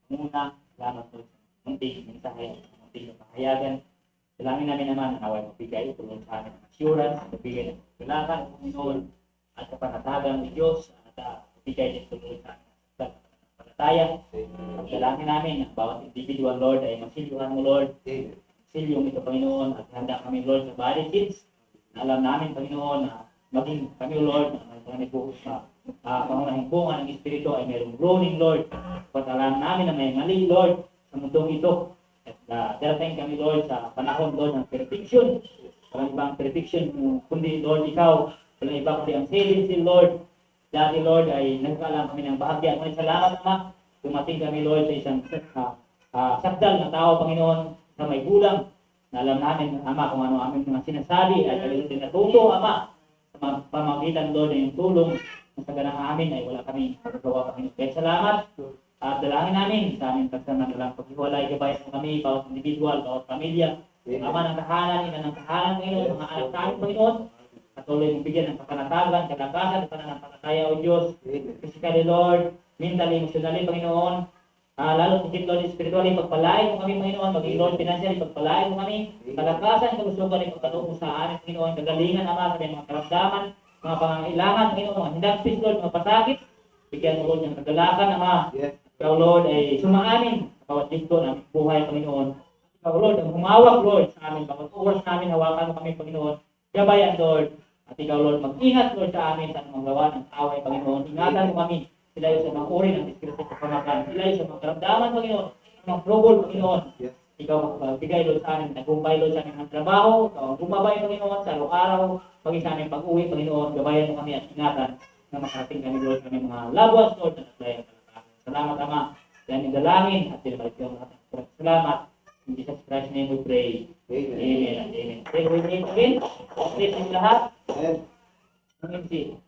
Muna, salamat po sa munting mensahe, munting kapahayagan. Dalangin namin naman na naway magbigay tulong sa amin ng assurance, magbigay ng kailangan, Panginoon, at kapanatagan ng Diyos, at magbigay din tulong sa amin sa panataya. Dalangin namin ang bawat individual, Lord, ay masilyuhan mo, Lord. Silyong ito, Panginoon, at handa kami, Lord, sa body kids. Alam namin, Panginoon, na maging kami, Lord, na may buhos sa pangunahing bunga ng Espiritu ay mayroong groaning, Lord. Patalaan namin na may mali, Lord, sa mundong ito. At darating kami, Lord, sa panahon, Lord, ng perfection. Walang ibang perfection, kundi, Lord, ikaw. Walang iba kundi ang saving, Lord. Dati, Lord, ay nagkaalam kami ng bahagya. Ngunit salamat, Ama. Dumating kami, Lord, sa isang sakdal na tao, Panginoon, na may gulang. Na alam namin, Ama, kung ano aming mga sinasabi ay kami din natuto, Ama. Sa pamagitan, Lord, na yung tulong sa ganang amin ay wala kami magagawa kami. Kaya salamat at dalangin namin sa aming pagsanagalang paghiwalay, gabayan mo kami, bawat individual, bawat pamilya, Ama ng tahanan, ina ng tahanan, Panginoon, mga anak namin, Panginoon, patuloy mong bigyan ng kapanatagan, kalakasan, at pananampalataya, O Diyos, physically, Lord, mentally, emotionally, Panginoon, lalo sa Lord, spiritually, pagpalain mo kami, Panginoon, maging Lord, financially, pagpalain mo kami, kalakasan, kalusugan, pagkatubo sa amin, Panginoon, kagalingan, Ama, sa mga karamdaman, mga pangangailangan, Panginoon, mga hinagpis, Lord, mga pasakit, bigyan mo, Lord, ng kagalakan, Ama, Ikaw, Lord, ay sumaamin sa bawat dito ng buhay, Panginoon. Ikaw, Lord, ang humawak, Lord, sa amin. Bawat oras namin, hawakan mo kami, Panginoon. Gabayan, Lord. At ikaw, Lord, mag-ingat, Lord, sa amin sa anumang gawa ng away, Panginoon. Ingatan mo kami. Sila yung sa mga uri ng Espiritu sa pamakan. Sila yung sa mga karamdaman, Panginoon. Sa mga trouble, Panginoon. Ikaw magbigay, Lord, sa amin. Nagumpay, Lord, sa aming trabaho. Ikaw ang gumabay, Panginoon, sa araw-araw. Pagin sa aming pag-uwi, Panginoon. Gabayan mo kami at ingatan na makarating kami, Lord, kami mga loved ones, Lord, na naglayan ka. Salamat, Ama. Yan yung dalangin at pinabalik ko ang lahat. Salamat. In Jesus Christ's name we pray. Amen. Amen. Pray with me again. Praise Him lahat. Amen.